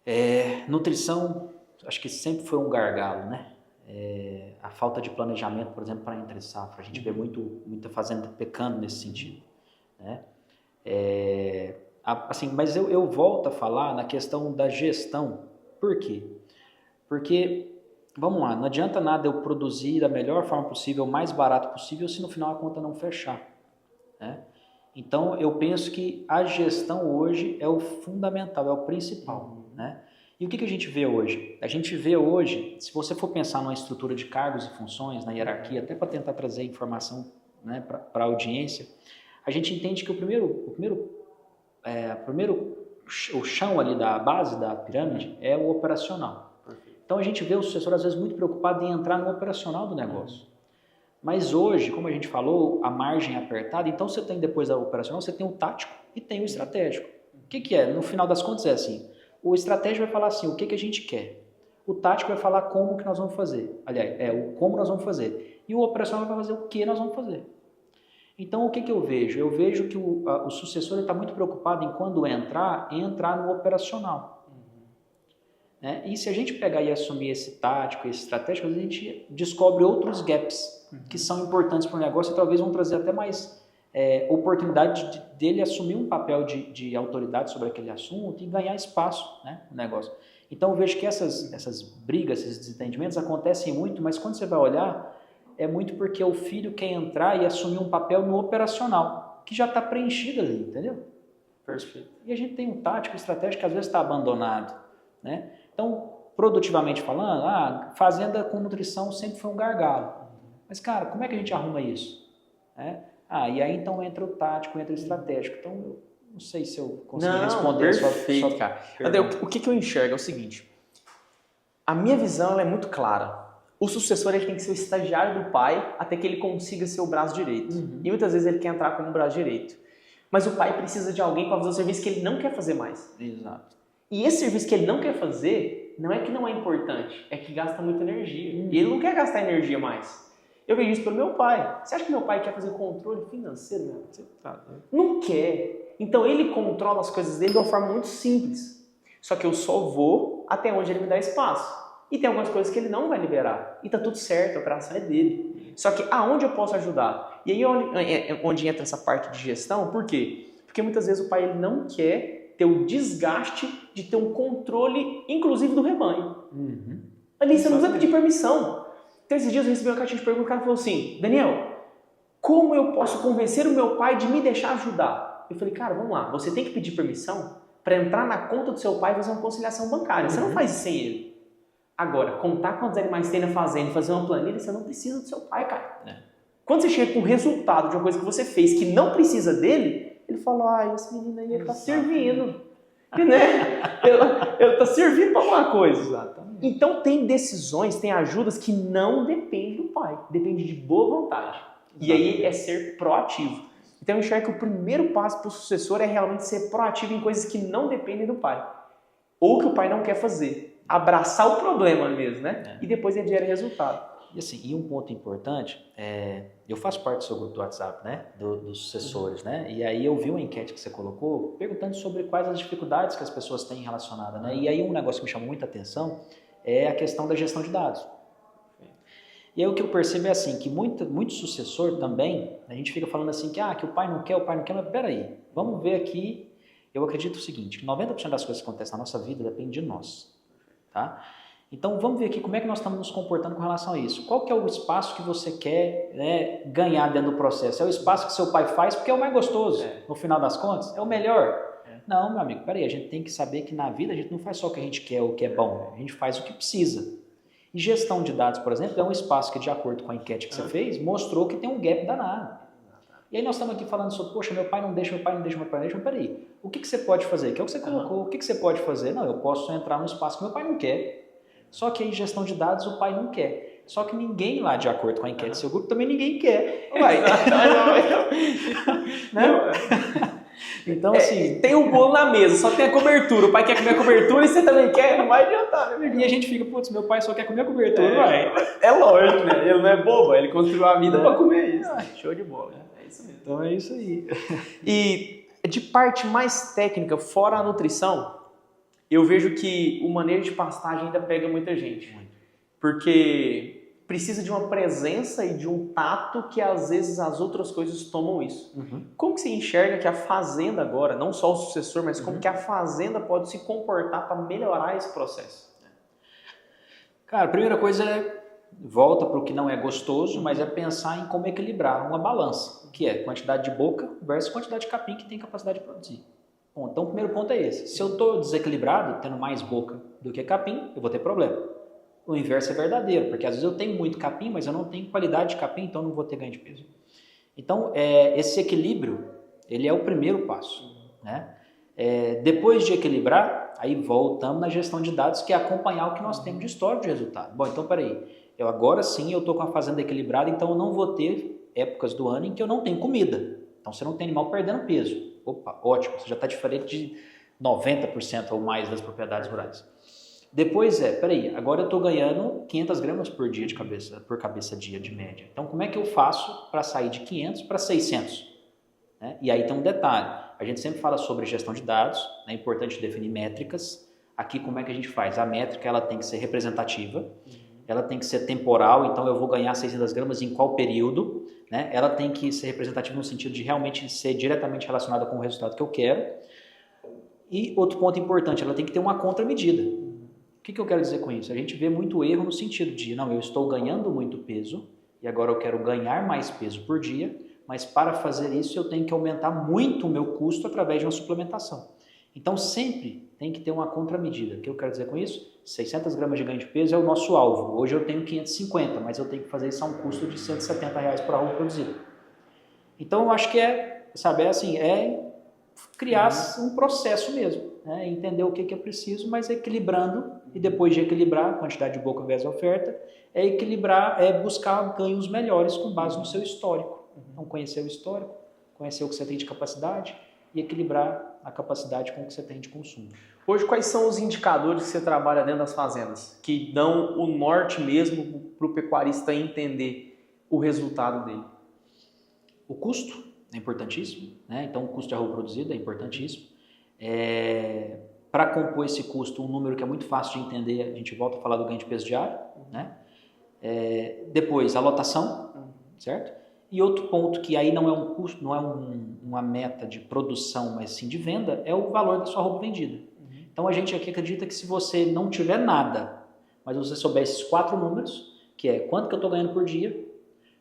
é nutrição. Acho que sempre foi um gargalo, né? A falta de planejamento, por exemplo, para entre safra. A gente vê muita fazenda pecando nesse sentido, né? Assim, mas eu volto a falar na questão da gestão. Por quê? Porque, vamos lá, não adianta nada eu produzir da melhor forma possível, o mais barato possível, se no final a conta não fechar, né? Então, eu penso que a gestão hoje é o fundamental, é o principal, né? E o que a gente vê hoje? A gente vê hoje, se você for pensar numa estrutura de cargos e funções, na hierarquia, até para tentar trazer informação, né, para a audiência, a gente entende que o chão ali da base da pirâmide é o operacional. Então a gente vê o sucessor às vezes muito preocupado em entrar no operacional do negócio. Mas hoje, como a gente falou, a margem é apertada, então você tem depois da operacional, você tem o tático e tem o estratégico. O que é? No final das contas é assim, o estratégico vai falar assim, o que a gente quer. O tático vai falar como que nós vamos fazer. Aliás, o como nós vamos fazer. E o operacional vai fazer o que nós vamos fazer. Então, o que eu vejo? Eu vejo que o sucessor está muito preocupado em quando entrar no operacional. Né? E se a gente pegar e assumir esse tático, esse estratégico, a gente descobre outros gaps que são importantes para o negócio e talvez vão trazer até mais oportunidade dele assumir um papel de autoridade sobre aquele assunto e ganhar espaço, né, no negócio. Então, eu vejo que essas brigas, esses desentendimentos acontecem muito, mas quando você vai olhar, é muito porque o filho quer entrar e assumir um papel no operacional, que já está preenchido ali, entendeu? Perfeito. E a gente tem um tático estratégico que às vezes está abandonado, né? Então, produtivamente falando, fazenda com nutrição sempre foi um gargalo. Mas, cara, como é que a gente arruma isso? E aí então entra o tático, entra o estratégico. Então, eu não sei se eu consegui responder perfeito, a sua cara. André, o que eu enxergo é o seguinte. A minha visão ela é muito clara. O sucessor ele tem que ser o estagiário do pai até que ele consiga ser o braço direito. E muitas vezes ele quer entrar como braço direito. Mas o pai precisa de alguém para fazer o serviço que ele não quer fazer mais. Exato. E esse serviço que ele não quer fazer, não é que não é importante, é que gasta muita energia. E ele não quer gastar energia mais. Eu vejo isso pelo meu pai. Você acha que meu pai quer fazer controle financeiro, meu? Você não quer. Então ele controla as coisas dele de uma forma muito simples. Só que eu só vou até onde ele me dá espaço. E tem algumas coisas que ele não vai liberar. E tá tudo certo, a operação é dele. Só que aonde eu posso ajudar? E aí onde entra essa parte de gestão, por quê? Porque muitas vezes o pai ele não quer ter o desgaste de ter um controle, inclusive do rebanho. Ali você não precisa pedir permissão. Então esses dias eu recebi uma caixinha de perguntas, o cara falou assim, Daniel, como eu posso convencer o meu pai de me deixar ajudar? Eu falei, cara, vamos lá, você tem que pedir permissão para entrar na conta do seu pai e fazer uma conciliação bancária. Você não faz isso sem ele. Agora, contar quantos animais tem na fazenda e fazer uma planilha, você não precisa do seu pai, cara. Quando você chega com o resultado de uma coisa que você fez que não precisa dele, ele fala, esse menino aí tá servindo. Né? Ele tá servindo para alguma coisa. Exatamente. Então tem decisões, tem ajudas que não dependem do pai, depende de boa vontade. E aí é ser proativo. Então eu enxergo que o primeiro passo para o sucessor é realmente ser proativo em coisas que não dependem do pai. Ou que o pai não quer fazer. Abraçar o problema mesmo, né? E depois ele gera resultado. E assim, e um ponto importante, eu faço parte do seu grupo do WhatsApp, né? Dos sucessores, né? E aí eu vi uma enquete que você colocou perguntando sobre quais as dificuldades que as pessoas têm relacionadas, né? E aí um negócio que me chamou muita atenção é a questão da gestão de dados. E aí o que eu percebo é assim, que muito sucessor também, a gente fica falando assim que o pai não quer, mas peraí, vamos ver aqui, eu acredito o seguinte, que 90% das coisas que acontecem na nossa vida depende de nós, tá? Então vamos ver aqui como é que nós estamos nos comportando com relação a isso. Qual que é o espaço que você quer, né, ganhar dentro do processo? É o espaço que seu pai faz porque é o mais gostoso, no final das contas? É o melhor? Não, meu amigo, peraí, a gente tem que saber que na vida a gente não faz só o que a gente quer, o que é bom, a gente faz o que precisa. E gestão de dados, por exemplo, é um espaço que, de acordo com a enquete que você fez, mostrou que tem um gap danado. E aí nós estamos aqui falando sobre, poxa, meu pai não deixa, mas peraí, o que você pode fazer? Que é o que você colocou, o que você pode fazer? Não, eu posso entrar num espaço que meu pai não quer. Só que aí gestão de dados o pai não quer. Só que ninguém lá, de acordo com a enquete do seu grupo, também ninguém quer. Uai. Então, assim... tem um bolo na mesa, só tem a cobertura. O pai quer comer a cobertura e você também quer, não vai adiantar, né? E a gente fica, putz, meu pai só quer comer a cobertura, É lógico, né? Ele não é bobo, ele construiu a vida para comer isso. Show de bola. É isso mesmo. Então é isso aí. E de parte mais técnica, fora a nutrição, eu vejo que o manejo de pastagem ainda pega muita gente. Porque precisa de uma presença e de um tato que às vezes as outras coisas tomam isso. Como que você enxerga que a fazenda agora, não só o sucessor, mas como que a fazenda pode se comportar para melhorar esse processo? Cara, a primeira coisa volta para o que não é gostoso, mas é pensar em como equilibrar uma balança, que é quantidade de boca versus quantidade de capim que tem capacidade de produzir. Bom, então o primeiro ponto é esse. Se eu estou desequilibrado, tendo mais boca do que capim, eu vou ter problema. O inverso é verdadeiro, porque às vezes eu tenho muito capim, mas eu não tenho qualidade de capim, então eu não vou ter ganho de peso. Então, esse equilíbrio, ele é o primeiro passo, né? Depois de equilibrar, aí voltamos na gestão de dados, que é acompanhar o que nós temos de histórico de resultado. Bom, então peraí, agora sim eu estou com a fazenda equilibrada, então eu não vou ter épocas do ano em que eu não tenho comida. Então você não tem animal perdendo peso. Opa, ótimo, você já está diferente de 90% ou mais das propriedades rurais. Depois peraí, agora eu estou ganhando 500 gramas por dia por cabeça dia de média. Então como é que eu faço para sair de 500 para 600? Né? E aí tem um detalhe, a gente sempre fala sobre gestão de dados, é importante definir métricas. Aqui como é que a gente faz? A métrica ela tem que ser representativa, ela tem que ser temporal, então eu vou ganhar 600 gramas em qual período, né? Ela tem que ser representativa no sentido de realmente ser diretamente relacionada com o resultado que eu quero. E outro ponto importante, ela tem que ter uma contramedida. O que eu quero dizer com isso? A gente vê muito erro no sentido de, não, eu estou ganhando muito peso e agora eu quero ganhar mais peso por dia, mas para fazer isso eu tenho que aumentar muito o meu custo através de uma suplementação. Então sempre tem que ter uma contramedida. O que eu quero dizer com isso? 600 gramas de ganho de peso é o nosso alvo. Hoje eu tenho 550, mas eu tenho que fazer isso a um custo de R$170 por alvo produzido. Então eu acho que criar um processo mesmo, né? Entender o que é preciso, mas equilibrando, e depois de equilibrar a quantidade de boca versus oferta, equilibrar, buscar ganhos melhores com base no seu histórico. Então conhecer o histórico, conhecer o que você tem de capacidade e equilibrar a capacidade com o que você tem de consumo. Hoje, quais são os indicadores que você trabalha dentro das fazendas, que dão o norte mesmo para o pecuarista entender o resultado dele? O custo é importantíssimo, né? Então o custo de arroba produzido é importantíssimo. Para compor esse custo, um número que é muito fácil de entender, a gente volta a falar do ganho de peso diário, né? Depois a lotação, certo? E outro ponto que aí não é um custo, não é uma meta de produção, mas sim de venda, é o valor da sua roupa vendida. Então a gente aqui acredita que se você não tiver nada, mas você souber esses 4 números, que é quanto que eu estou ganhando por dia,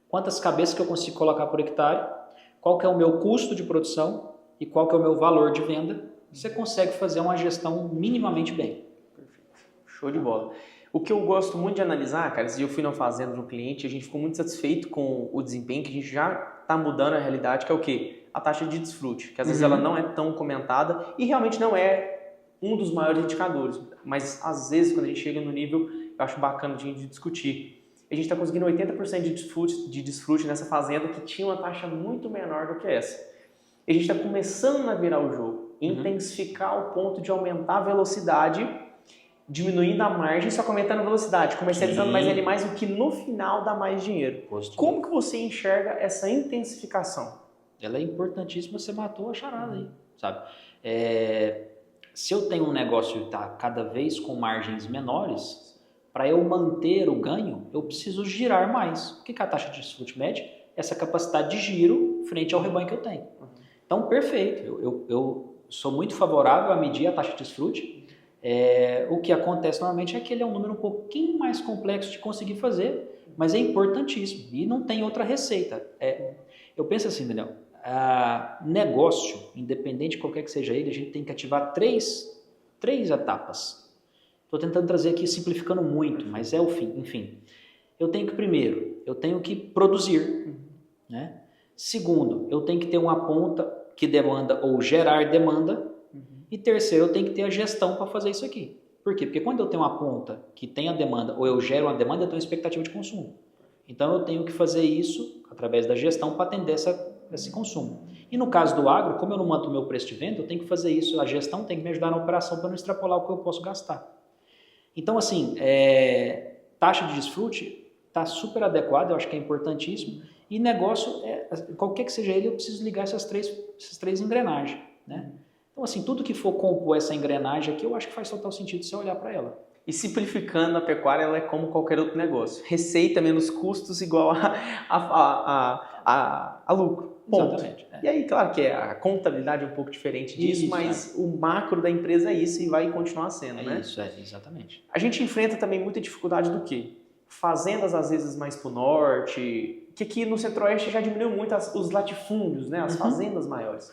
quantas cabeças que eu consigo colocar por hectare, qual que é o meu custo de produção e qual que é o meu valor de venda, você consegue fazer uma gestão minimamente bem. Perfeito. Show de bola. O que eu gosto muito de analisar, cara, esse dia eu fui na fazenda de um cliente, a gente ficou muito satisfeito com o desempenho, que a gente já está mudando a realidade, que é o quê? A taxa de desfrute, que às vezes ela não é tão comentada e realmente não é um dos maiores indicadores, mas às vezes quando a gente chega no nível, eu acho bacana de discutir. A gente está conseguindo 80% de desfrute nessa fazenda que tinha uma taxa muito menor do que essa. E a gente está começando a virar o jogo, intensificar o ponto de aumentar a velocidade, diminuindo a margem, só aumentando a velocidade, comercializando mais animais, o que no final dá mais dinheiro. Como que você enxerga essa intensificação? Ela é importantíssima, você matou a charada aí, sabe? Se eu tenho um negócio que está cada vez com margens menores, para eu manter o ganho, eu preciso girar mais. O que é a taxa de desfrute média? Essa capacidade de giro frente ao rebanho que eu tenho. Então, perfeito. Eu sou muito favorável a medir a taxa de desfrute. O que acontece normalmente é que ele é um número um pouquinho mais complexo de conseguir fazer, mas é importantíssimo e não tem outra receita. Eu penso assim, Daniel, negócio, independente de qualquer que seja ele, a gente tem que ativar três etapas. Estou tentando trazer aqui simplificando muito, mas é o fim. Enfim, eu tenho que produzir, né? Segundo, eu tenho que ter uma ponta que demanda ou gerar demanda. E terceiro, eu tenho que ter a gestão para fazer isso aqui. Por quê? Porque quando eu tenho uma ponta que tem a demanda ou eu gero uma demanda, eu tenho expectativa de consumo. Então eu tenho que fazer isso através da gestão para atender esse consumo. E no caso do agro, como eu não manto o meu preço de venda, eu tenho que fazer isso, a gestão tem que me ajudar na operação para não extrapolar o que eu posso gastar. Então assim, taxa de desfrute está super adequada, eu acho que é importantíssimo. E negócio, qualquer que seja ele, eu preciso ligar essas três engrenagens, né? Então, assim, tudo que for compor essa engrenagem aqui, eu acho que faz total sentido você olhar para ela. E simplificando, a pecuária ela é como qualquer outro negócio. Receita menos custos igual a lucro. Ponto. Exatamente. E aí, claro que a contabilidade é um pouco diferente disso, mas o macro da empresa é isso e vai continuar sendo, né? Isso, exatamente. A gente enfrenta também muita dificuldade do quê? Fazendas, às vezes, mais para o norte, que aqui no centro-oeste já diminuiu muito os latifúndios, né? As fazendas maiores.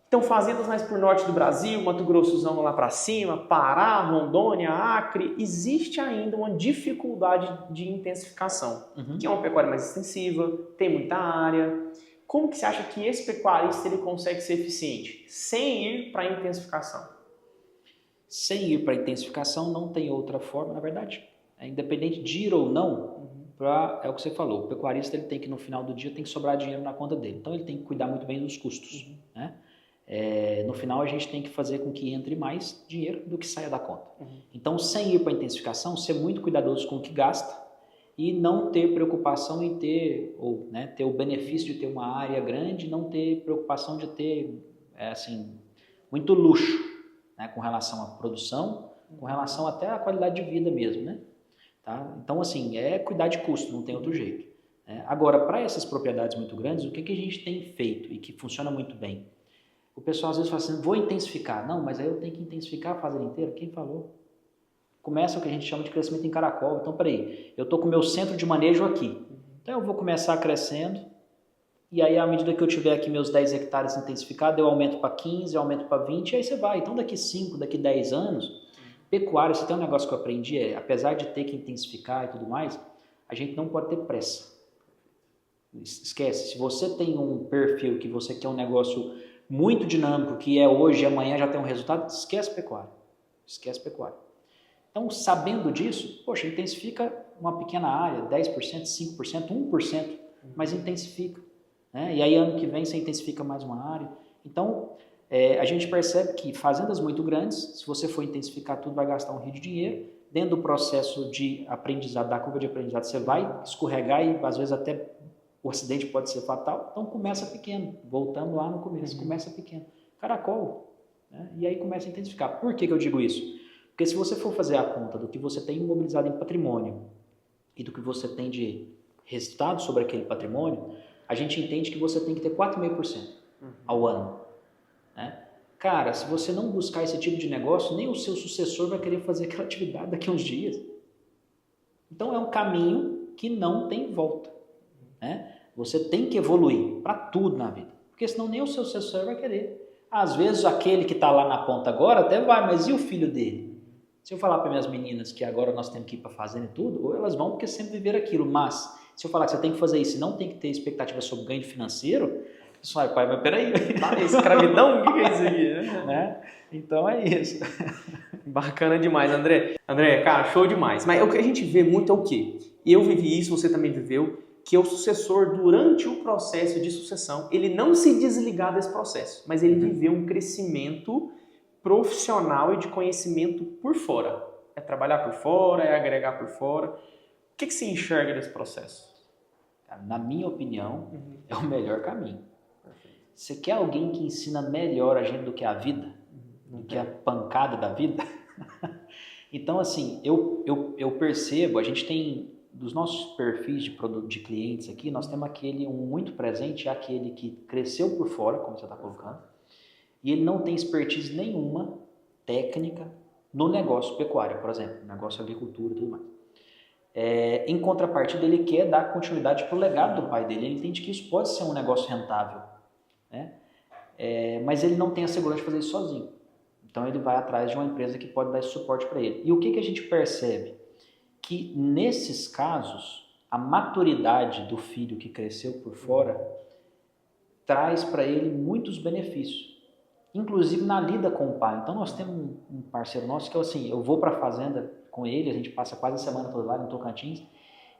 Então, fazendas mais por norte do Brasil, Mato Grossozão lá para cima, Pará, Rondônia, Acre, existe ainda uma dificuldade de intensificação, que é uma pecuária mais extensiva, tem muita área. Como que você acha que esse pecuarista ele consegue ser eficiente sem ir para a intensificação? Sem ir para a intensificação não tem outra forma, na verdade, independente de ir ou não, é o que você falou, o pecuarista ele tem que no final do dia tem que sobrar dinheiro na conta dele, então ele tem que cuidar muito bem dos custos, né? No final a gente tem que fazer com que entre mais dinheiro do que saia da conta. Então, sem ir para a intensificação, ser muito cuidadoso com o que gasta e não ter preocupação em ter o benefício de ter uma área grande, não ter preocupação de ter muito luxo, né, com relação à produção, com relação até à qualidade de vida mesmo, né? Tá? Então, assim, cuidar de custo, não tem outro jeito. Agora, para essas propriedades muito grandes, o que a gente tem feito e que funciona muito bem? O pessoal às vezes fala assim, vou intensificar. Não, mas aí eu tenho que intensificar a fazenda inteira? Quem falou? Começa o que a gente chama de crescimento em caracol. Então, peraí, eu estou com o meu centro de manejo aqui. Então, eu vou começar crescendo e aí, à medida que eu tiver aqui meus 10 hectares intensificados, eu aumento para 15, eu aumento para 20 e aí você vai. Então, daqui 5, daqui 10 anos, pecuária, você tem um negócio que eu aprendi, apesar de ter que intensificar e tudo mais, a gente não pode ter pressa. Esquece, se você tem um perfil que você quer um negócio muito dinâmico, que é hoje e amanhã já tem um resultado, esquece pecuária. Então, sabendo disso, poxa, intensifica uma pequena área, 10%, 5%, 1%, mas intensifica. Né? E aí, ano que vem, você intensifica mais uma área. Então, a gente percebe que fazendas muito grandes, se você for intensificar tudo, vai gastar um rio de dinheiro, dentro do processo de aprendizado, da curva de aprendizado, você vai escorregar e às vezes até o acidente pode ser fatal. Então começa pequeno, voltando lá no começo, começa pequeno. Caracol, né? E aí começa a intensificar. Por que eu digo isso? Porque se você for fazer a conta do que você tem imobilizado em patrimônio e do que você tem de resultado sobre aquele patrimônio, a gente entende que você tem que ter 4,5% ao ano, né? Cara, se você não buscar esse tipo de negócio, nem o seu sucessor vai querer fazer aquela atividade daqui a uns dias. Então é um caminho que não tem volta, né? Você tem que evoluir para tudo na vida, porque senão nem o seu sucessor vai querer. Às vezes aquele que está lá na ponta agora até vai, mas e o filho dele? Se eu falar para minhas meninas que agora nós temos que ir para a fazenda e tudo, ou elas vão porque sempre viveram aquilo, mas se eu falar que você tem que fazer isso e não tem que ter expectativa sobre ganho financeiro, você fala, pai, mas peraí, Tá, escravidão? O que é isso aqui? né? Então é isso. Bacana demais, André. André, cara, show demais. Mas o que a gente vê muito é o quê? Eu vivi isso, você também viveu, que o sucessor, durante o processo de sucessão, ele não se desligar desse processo, mas ele viveu um crescimento profissional e de conhecimento por fora. É trabalhar por fora, é agregar por fora. O que você enxerga desse processo? Na minha opinião, é o melhor caminho. Você quer alguém que ensina melhor a gente do que a vida? Do que a pancada da vida? Então, assim, eu percebo, a gente tem, dos nossos perfis de clientes aqui, nós temos aquele, um muito presente, é aquele que cresceu por fora, como você está colocando, e ele não tem expertise nenhuma técnica no negócio pecuário, por exemplo, negócio agricultura e tudo mais. Em contrapartida, ele quer dar continuidade para o legado do pai dele, ele entende que isso pode ser um negócio rentável, né? Mas ele não tem a segurança de fazer isso sozinho. Então ele vai atrás de uma empresa que pode dar esse suporte para ele. E o que a gente percebe? Que nesses casos, a maturidade do filho que cresceu por fora traz para ele muitos benefícios, inclusive na lida com o pai. Então nós temos um parceiro nosso que é assim, eu vou para a fazenda com ele, a gente passa quase a semana toda lá no Tocantins,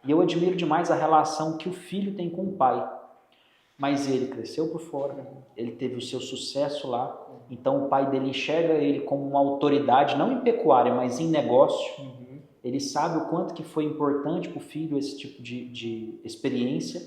e eu admiro demais a relação que o filho tem com o pai. Mas ele cresceu por fora, ele teve o seu sucesso lá, então o pai dele enxerga ele como uma autoridade, não em pecuária, mas em negócio. Ele sabe o quanto que foi importante para o filho esse tipo de experiência,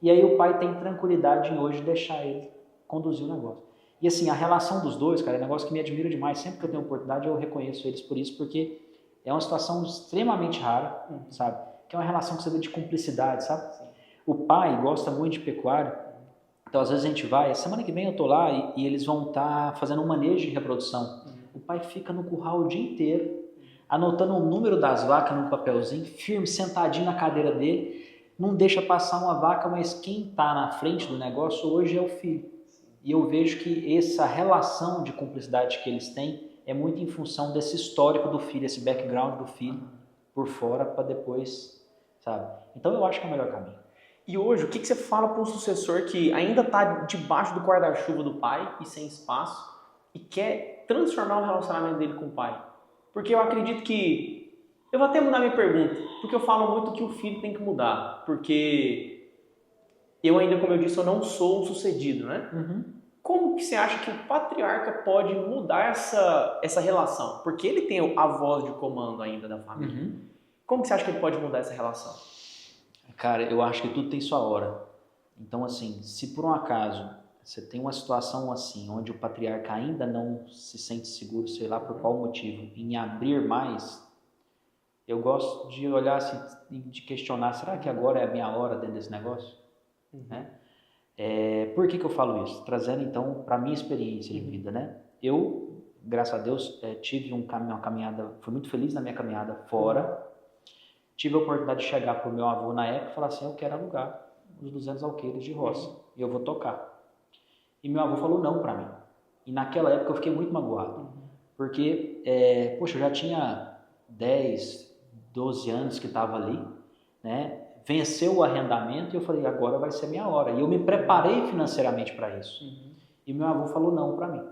e aí o pai tem tranquilidade em hoje deixar ele conduzir o negócio. E assim, a relação dos dois, cara, é um negócio que me admira demais, sempre que eu tenho oportunidade eu reconheço eles por isso, porque é uma situação extremamente rara, sabe? Que é uma relação que você vê de cumplicidade, sabe? O pai gosta muito de pecuária, então às vezes a gente vai, semana que vem eu tô lá e eles vão estar fazendo um manejo de reprodução. O pai fica no curral o dia inteiro, anotando o número das vacas num papelzinho, firme, sentadinho na cadeira dele, não deixa passar uma vaca, mas quem está na frente do negócio hoje é o filho. E eu vejo que essa relação de cumplicidade que eles têm é muito em função desse histórico do filho, esse background do filho por fora para depois, sabe? Então eu acho que é o melhor caminho. E hoje, o que você fala para um sucessor que ainda está debaixo do guarda-chuva do pai e sem espaço e quer transformar o relacionamento dele com o pai? Porque eu acredito que... Eu vou até mudar minha pergunta, porque eu falo muito que o filho tem que mudar, porque eu ainda, como eu disse, eu não sou um sucedido, né? Como que você acha que o patriarca pode mudar essa relação? Porque ele tem a voz de comando ainda da família. Como que você acha que ele pode mudar essa relação? Cara, eu acho que tudo tem sua hora. Então, assim, se por um acaso você tem uma situação assim, onde o patriarca ainda não se sente seguro, sei lá por qual motivo, em abrir mais, eu gosto de olhar assim, de questionar, será que agora é a minha hora dentro desse negócio? Né? Por que eu falo isso? Trazendo então para a minha experiência de vida, né? Eu, graças a Deus, tive uma caminhada, fui muito feliz na minha caminhada fora. Tive a oportunidade de chegar para o meu avô na época e falar assim, eu quero alugar os 200 alqueires de roça e eu vou tocar. E meu avô falou não para mim. E naquela época eu fiquei muito magoado, porque, poxa, eu já tinha 10, 12 anos que estava ali, né? Venceu o arrendamento e eu falei, agora vai ser minha hora. E eu me preparei financeiramente para isso. E meu avô falou não para mim.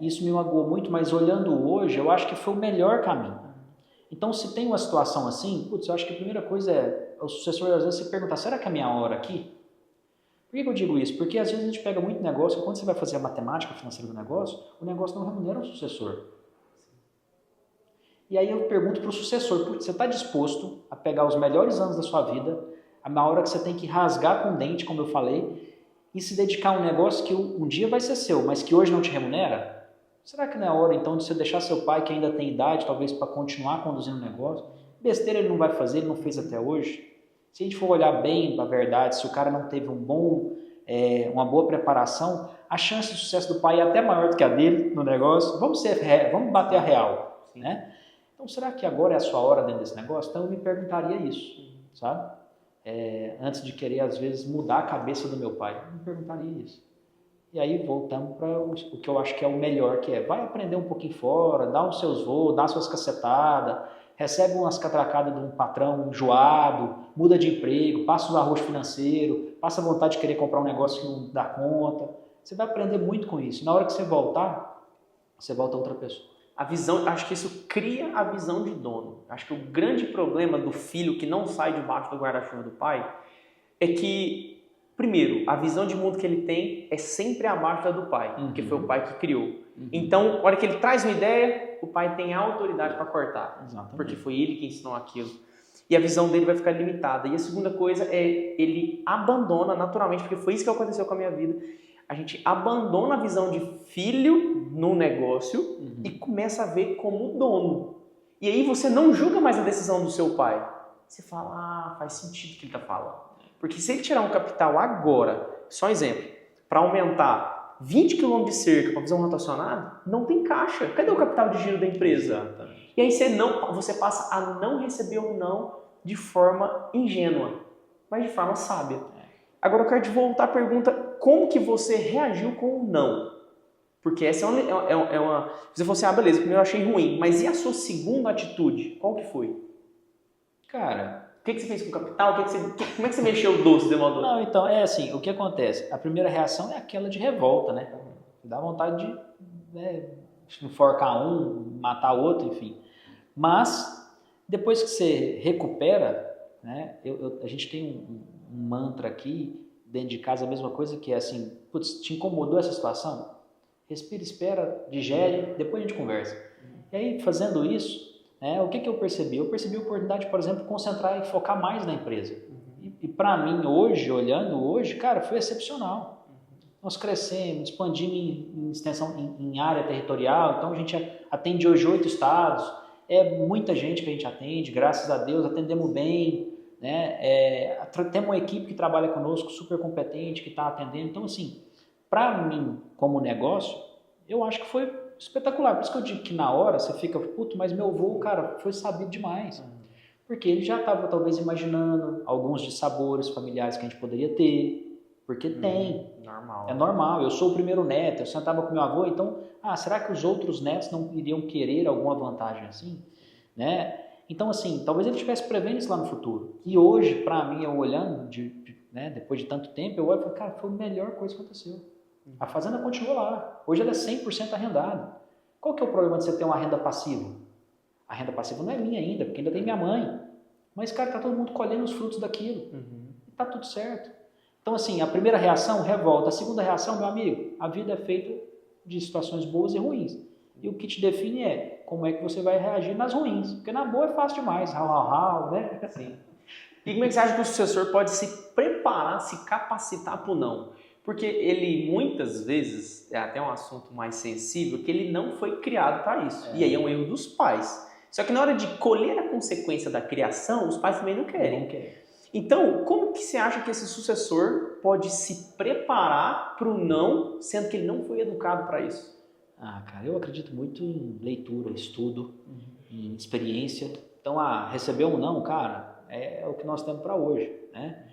Isso me magoou muito, mas olhando hoje, eu acho que foi o melhor caminho. Então, se tem uma situação assim, putz, eu acho que a primeira coisa é o sucessor, às vezes, se perguntar, será que é a minha hora aqui? Por que eu digo isso? Porque às vezes a gente pega muito negócio e quando você vai fazer a matemática financeira do negócio, o negócio não remunera o sucessor. E aí eu pergunto para o sucessor, putz, você está disposto a pegar os melhores anos da sua vida, a hora que você tem que rasgar com o dente, como eu falei, e se dedicar a um negócio que um dia vai ser seu, mas que hoje não te remunera? Será que não é hora então de você deixar seu pai, que ainda tem idade, talvez para continuar conduzindo o negócio? Besteira ele não vai fazer, ele não fez até hoje. Se a gente for olhar bem a verdade, se o cara não teve uma boa preparação, a chance de sucesso do pai é até maior do que a dele no negócio. Vamos bater a real, né? Então, será que agora é a sua hora dentro desse negócio? Então, eu me perguntaria isso, sabe? Antes de querer, às vezes, mudar a cabeça do meu pai. Eu me perguntaria isso. E aí, voltamos para o que eu acho que é o melhor, que é, vai aprender um pouquinho fora, dá os seus voos, dá as suas cacetadas, recebe umas catracadas de um patrão enjoado, muda de emprego, passa o arroz financeiro, passa a vontade de querer comprar um negócio que não dá conta. Você vai aprender muito com isso. Na hora que você voltar, você volta outra pessoa. A visão, acho que isso cria a visão de dono. Acho que o grande problema do filho que não sai debaixo do guarda-chuva do pai é que, primeiro, a visão de mundo que ele tem é sempre abaixo da do pai, porque foi o pai que criou. Então, na hora que ele traz uma ideia, o pai tem a autoridade para cortar. Exatamente. Porque foi ele que ensinou aquilo. E a visão dele vai ficar limitada. E a segunda coisa é ele abandona naturalmente, porque foi isso que aconteceu com a minha vida. A gente abandona a visão de filho no negócio e começa a ver como dono. E aí você não julga mais a decisão do seu pai. Você fala, faz sentido o que ele está falando. Porque se ele tirar um capital agora, só um exemplo, para aumentar 20 km de cerca para fazer um rotacionado, não tem caixa. Cadê o capital de giro da empresa? Exatamente. E aí você passa a não receber um não de forma ingênua, mas de forma sábia. Agora eu quero te voltar à pergunta, como que você reagiu com o não? Porque essa é uma... Você falou assim, beleza, primeiro eu achei ruim, mas e a sua segunda atitude? Qual que foi? Cara... O que você fez com o capital? Como é que você mexeu o doce, Demoldor? Não, então, assim, o que acontece? A primeira reação é aquela de revolta, né? Dá vontade de enforcar um, matar outro, enfim. Mas, depois que você recupera, né? A gente tem um mantra aqui, dentro de casa, a mesma coisa, que é assim, putz, te incomodou essa situação? Respira, espera, digere, depois a gente conversa. E aí, fazendo isso, o que eu percebi? Eu percebi a oportunidade, por exemplo, de concentrar e focar mais na empresa. E para mim, olhando hoje, cara, foi excepcional. Nós crescemos, expandimos em extensão, em área territorial, então a gente atende hoje 8 estados, é muita gente que a gente atende, graças a Deus, atendemos bem, né? Temos uma equipe que trabalha conosco, super competente, que está atendendo. Então, assim, para mim, como negócio, eu acho que foi espetacular. Por isso que eu digo que na hora você fica, puto, mas meu avô, cara, foi sabido demais. Porque ele já estava talvez imaginando alguns dissabores familiares que a gente poderia ter. Porque tem. Normal. É normal. Eu sou o primeiro neto, eu sentava com meu avô, então, será que os outros netos não iriam querer alguma vantagem assim? Né? Então, assim, talvez ele estivesse prevendo isso lá no futuro. E hoje, para mim, eu olhando, depois de tanto tempo, eu olho e falo, cara, foi a melhor coisa que aconteceu. A fazenda continua lá. Hoje ela é 100% arrendada. Qual que é o problema de você ter uma renda passiva? A renda passiva não é minha ainda, porque ainda tem minha mãe. Mas, cara, tá todo mundo colhendo os frutos daquilo. E tá tudo certo. Então, assim, a primeira reação, revolta. A segunda reação, meu amigo, a vida é feita de situações boas e ruins. E o que te define é como é que você vai reagir nas ruins. Porque na boa é fácil demais. Né? Sim. E como é que você acha que o sucessor pode se preparar, se capacitar para o não? Porque ele, muitas vezes, é até um assunto mais sensível, que ele não foi criado para isso. E aí é um erro dos pais. Só que na hora de colher a consequência da criação, os pais também não querem. Então, como que você acha que esse sucessor pode se preparar para o não, sendo que ele não foi educado para isso? Cara, eu acredito muito em leitura, estudo, em experiência. Então, receber um não, cara, é o que nós temos para hoje, né?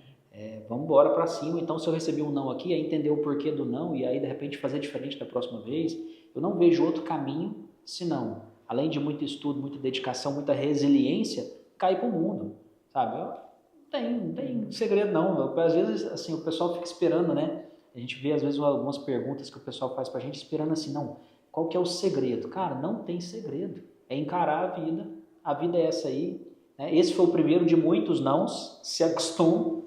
Vamos embora para cima. Então, se eu receber um não aqui, é entender o porquê do não e aí, de repente, fazer diferente da próxima vez. Eu não vejo outro caminho senão, além de muito estudo, muita dedicação, muita resiliência, cair para o mundo, sabe? Não tem segredo, não. Às vezes, assim, o pessoal fica esperando, né? A gente vê, às vezes, algumas perguntas que o pessoal faz pra gente, esperando assim, não, qual que é o segredo? Cara, não tem segredo. É encarar a vida é essa aí. Né? Esse foi o primeiro de muitos nãos, se acostuma.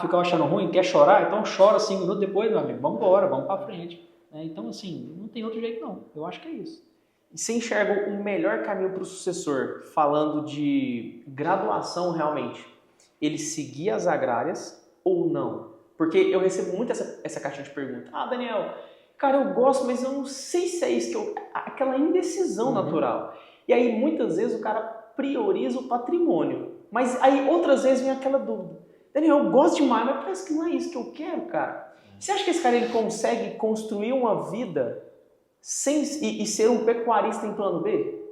Ficou achando ruim, quer chorar? Então chora 5 minutos depois, meu amigo, vamos embora, vamos pra frente. Então, assim, não tem outro jeito, não. Eu acho que é isso. E você enxerga o melhor caminho para o sucessor, falando de graduação realmente, ele seguir as agrárias ou não? Porque eu recebo muito essa caixinha de pergunta. Ah, Daniel, cara, eu gosto, mas eu não sei se é isso que eu... Aquela indecisão natural. E aí, muitas vezes, o cara prioriza o patrimônio. Mas aí, outras vezes, vem aquela dúvida. Daniel, eu gosto demais, mas parece que não é isso que eu quero, cara. Você acha que esse cara ele consegue construir uma vida e ser um pecuarista em plano B?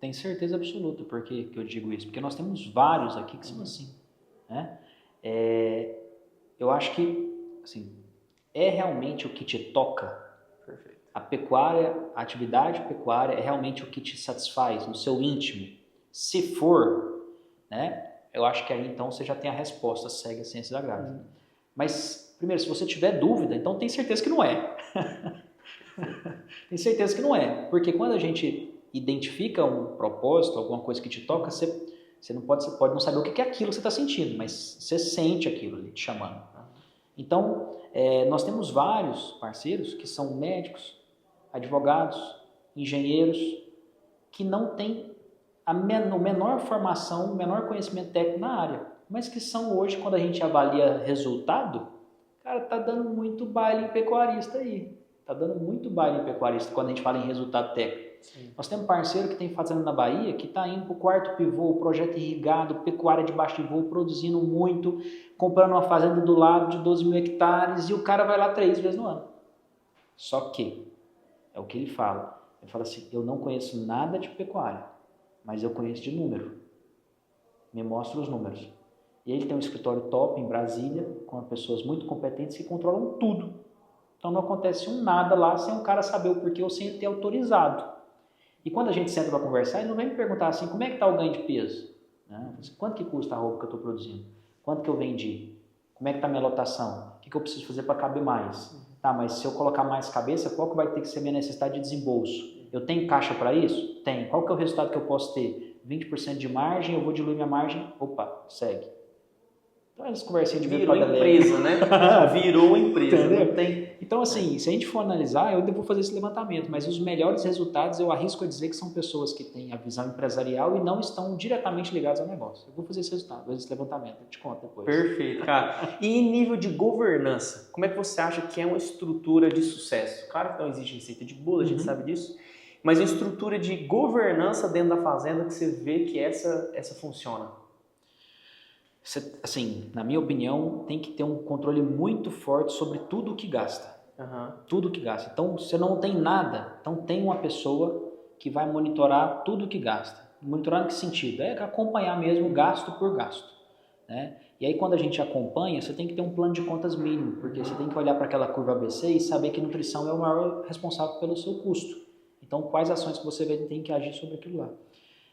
Tenho certeza absoluta por que eu digo isso. Porque nós temos vários aqui que são assim. Né? Eu acho que assim, é realmente o que te toca. Perfeito. A pecuária, a atividade pecuária é realmente o que te satisfaz no seu íntimo. Se for, né, eu acho que aí então você já tem a resposta, segue a ciência da agrária. Mas, primeiro, se você tiver dúvida, então tem certeza que não é. Tem certeza que não é. Porque quando a gente identifica um propósito, alguma coisa que te toca, você pode não saber o que é aquilo que você está sentindo, mas você sente aquilo ali te chamando. Então, nós temos vários parceiros que são médicos, advogados, engenheiros, que não têm a menor formação, o menor conhecimento técnico na área, mas que são hoje, quando a gente avalia resultado, cara, tá dando muito baile em pecuarista aí. Tá dando muito baile em pecuarista quando a gente fala em resultado técnico. Sim. Nós temos um parceiro que tem fazenda na Bahia, que está indo para o quarto pivô, projeto irrigado, pecuária de baixo pivô, produzindo muito, comprando uma fazenda do lado de 12 mil hectares e o cara vai lá 3 vezes no ano. Só que, é o que ele fala. Ele fala assim, eu não conheço nada de pecuária, mas eu conheço de número. Me mostra os números. E ele tem um escritório top em Brasília, com pessoas muito competentes que controlam tudo. Então não acontece um nada lá sem o cara saber o porquê ou sem ele ter autorizado. E quando a gente senta para conversar, ele não vem me perguntar assim, como é que está o ganho de peso? Né? Quanto que custa a roupa que eu estou produzindo? Quanto que eu vendi? Como é que está a minha lotação? O que eu preciso fazer para caber mais? Tá, mas se eu colocar mais cabeça, qual que vai ter que ser minha necessidade de desembolso? Eu tenho caixa para isso? Tenho. Qual que é o resultado que eu posso ter? 20% de margem, eu vou diluir minha margem? Opa, segue. Então eles conversam de virou empresa, né? Virou empresa. Não tem... Então, assim, se a gente for analisar, eu vou fazer esse levantamento, mas os melhores resultados eu arrisco a dizer que são pessoas que têm a visão empresarial e não estão diretamente ligadas ao negócio. Eu vou fazer esse resultado, esse levantamento, eu te conto depois. Perfeito, cara. E em nível de governança, como é que você acha que é uma estrutura de sucesso? Claro que não existe receita de bolo, a gente sabe disso, mas uma estrutura de governança dentro da fazenda que você vê que essa funciona. Assim, na minha opinião, tem que ter um controle muito forte sobre tudo o que gasta. Tudo o que gasta. Então, você não tem nada, então tem uma pessoa que vai monitorar tudo o que gasta. Monitorar em que sentido? É acompanhar mesmo gasto por gasto. Né? E aí, quando a gente acompanha, você tem que ter um plano de contas mínimo, porque você tem que olhar para aquela curva ABC e saber que nutrição é o maior responsável pelo seu custo. Então, quais ações que você tem que agir sobre aquilo lá.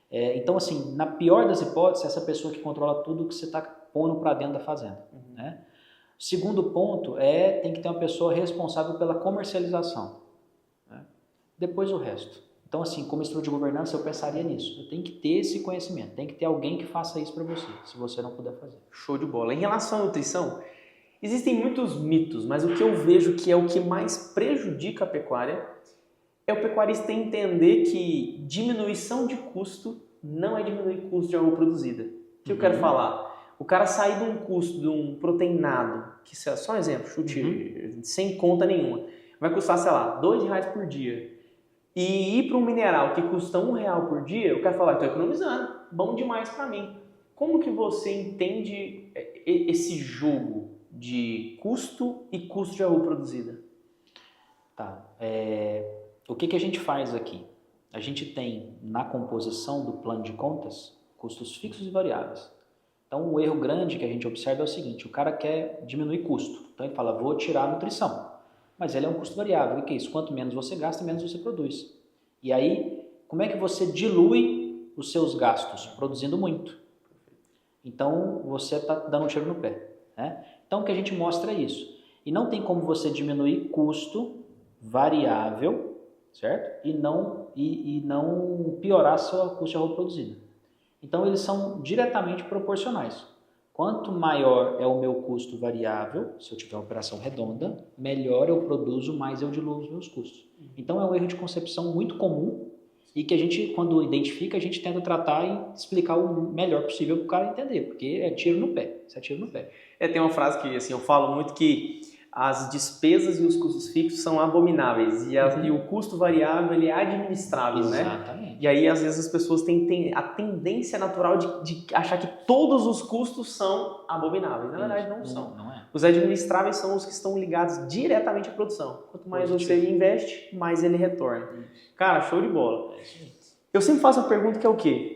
Então, assim, na pior das hipóteses, essa pessoa que controla tudo que você está pondo para dentro da fazenda. Né? O segundo ponto tem que ter uma pessoa responsável pela comercialização. Né? Depois o resto. Então, assim, como estrutura de governança, eu pensaria nisso. Eu tenho que ter esse conhecimento, tem que ter alguém que faça isso para você, se você não puder fazer. Show de bola. Em relação à nutrição, existem muitos mitos, mas o que eu vejo que é o que mais prejudica a pecuária é o pecuarista entender que diminuição de custo não é diminuir custo de água produzida. O que eu quero falar? O cara sair de um custo de um proteinado, que é só um exemplo, chute, sem conta nenhuma, vai custar, sei lá, R$2 por dia. E ir para um mineral que custa R$1 por dia, o cara fala, estou economizando, bom demais para mim. Como que você entende esse jogo de custo e custo de água produzida? Tá, o que a gente faz aqui? A gente tem na composição do plano de contas custos fixos e variáveis. Então, um erro grande que a gente observa é o seguinte, o cara quer diminuir custo. Então, ele fala, vou tirar a nutrição. Mas ele é um custo variável. O que é isso? Quanto menos você gasta, menos você produz. E aí, como é que você dilui os seus gastos? Produzindo muito. Então, você está dando um tiro no pé. Né? Então, o que a gente mostra é isso. E não tem como você diminuir custo variável, certo? E não piorar seu custo de roupa produzida. Então, eles são diretamente proporcionais. Quanto maior é o meu custo variável, se eu tiver uma operação redonda, melhor eu produzo, mais eu diluo os meus custos. Então, é um erro de concepção muito comum e que a gente, quando identifica, a gente tenta tratar e explicar o melhor possível para o cara entender, porque é tiro no pé, isso é tiro no pé. Tem uma frase que assim, eu falo muito que as despesas e os custos fixos são abomináveis e o custo variável ele é administrável, Exatamente. né? E aí às vezes as pessoas têm a tendência natural de achar que todos os custos são abomináveis. Na verdade não são. Não é. Os administráveis são os que estão ligados diretamente à produção. Quanto mais você investe, mais ele retorna. Cara, show de bola. Eu sempre faço uma pergunta que é o quê?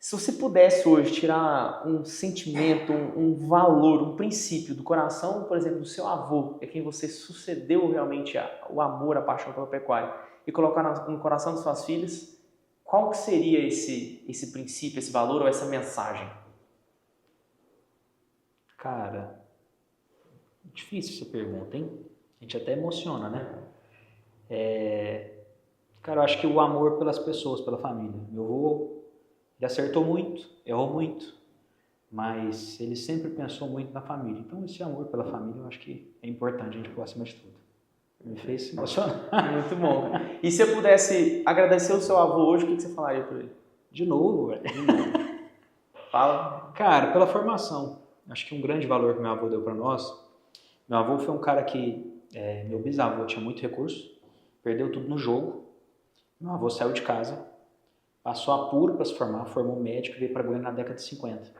Se você pudesse hoje tirar um sentimento, um valor, um princípio do coração, por exemplo, do seu avô, é quem você sucedeu realmente o amor, a paixão pela pecuária, e colocar no coração de suas filhas, qual que seria esse princípio, esse valor ou essa mensagem? Cara, difícil essa pergunta, hein? A gente até emociona, né? Cara, eu acho que o amor pelas pessoas, pela família. Meu avô, ele acertou muito, errou muito, mas ele sempre pensou muito na família. Então, esse amor pela família, eu acho que é importante a gente pôr acima de tudo. Me fez emocionar. Muito bom. E se eu pudesse agradecer o seu avô hoje, o que você falaria para ele? De novo, velho. De novo. Fala. Cara, pela formação. Acho que um grande valor que meu avô deu para nós. Meu avô foi um cara que, meu bisavô tinha muito recurso, perdeu tudo no jogo. Meu avô saiu de casa, passou apuro para se formar, formou médico e veio para Goiânia na década de 50.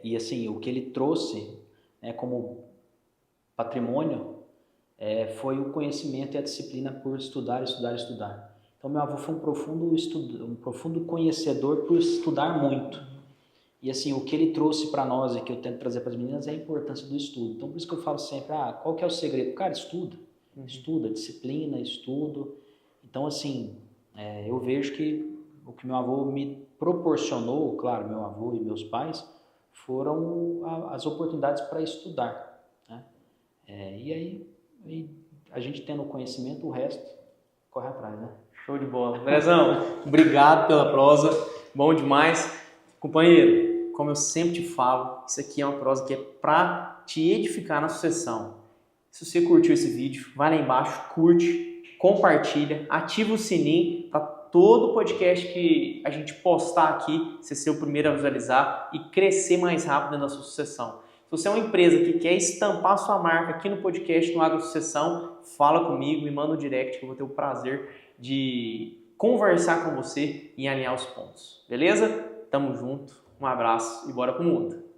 E assim, o que ele trouxe, né, como patrimônio foi o conhecimento e a disciplina por estudar, estudar, estudar. Então meu avô foi um profundo conhecedor por estudar muito. E assim, o que ele trouxe para nós e que eu tento trazer para as meninas é a importância do estudo. Então por isso que eu falo sempre, qual que é o segredo? Cara, estuda. Estuda, disciplina, estudo. Então assim, eu vejo que o que meu avô me proporcionou, claro, meu avô e meus pais, foram as oportunidades para estudar, né? E aí a gente tendo conhecimento, o resto corre atrás, né? Show de bola. Andrezão, obrigado pela prosa, bom demais. Companheiro, como eu sempre te falo, isso aqui é uma prosa que é para te edificar na sucessão. Se você curtiu esse vídeo, vai lá embaixo, curte, compartilha, ativa o sininho para todo podcast que a gente postar aqui, você ser o primeiro a visualizar e crescer mais rápido na sua sucessão. Se você é uma empresa que quer estampar sua marca aqui no podcast, no Agro Sucessão, fala comigo, me manda um direct que eu vou ter o prazer de conversar com você e alinhar os pontos. Beleza? Tamo junto, um abraço e bora pro mundo!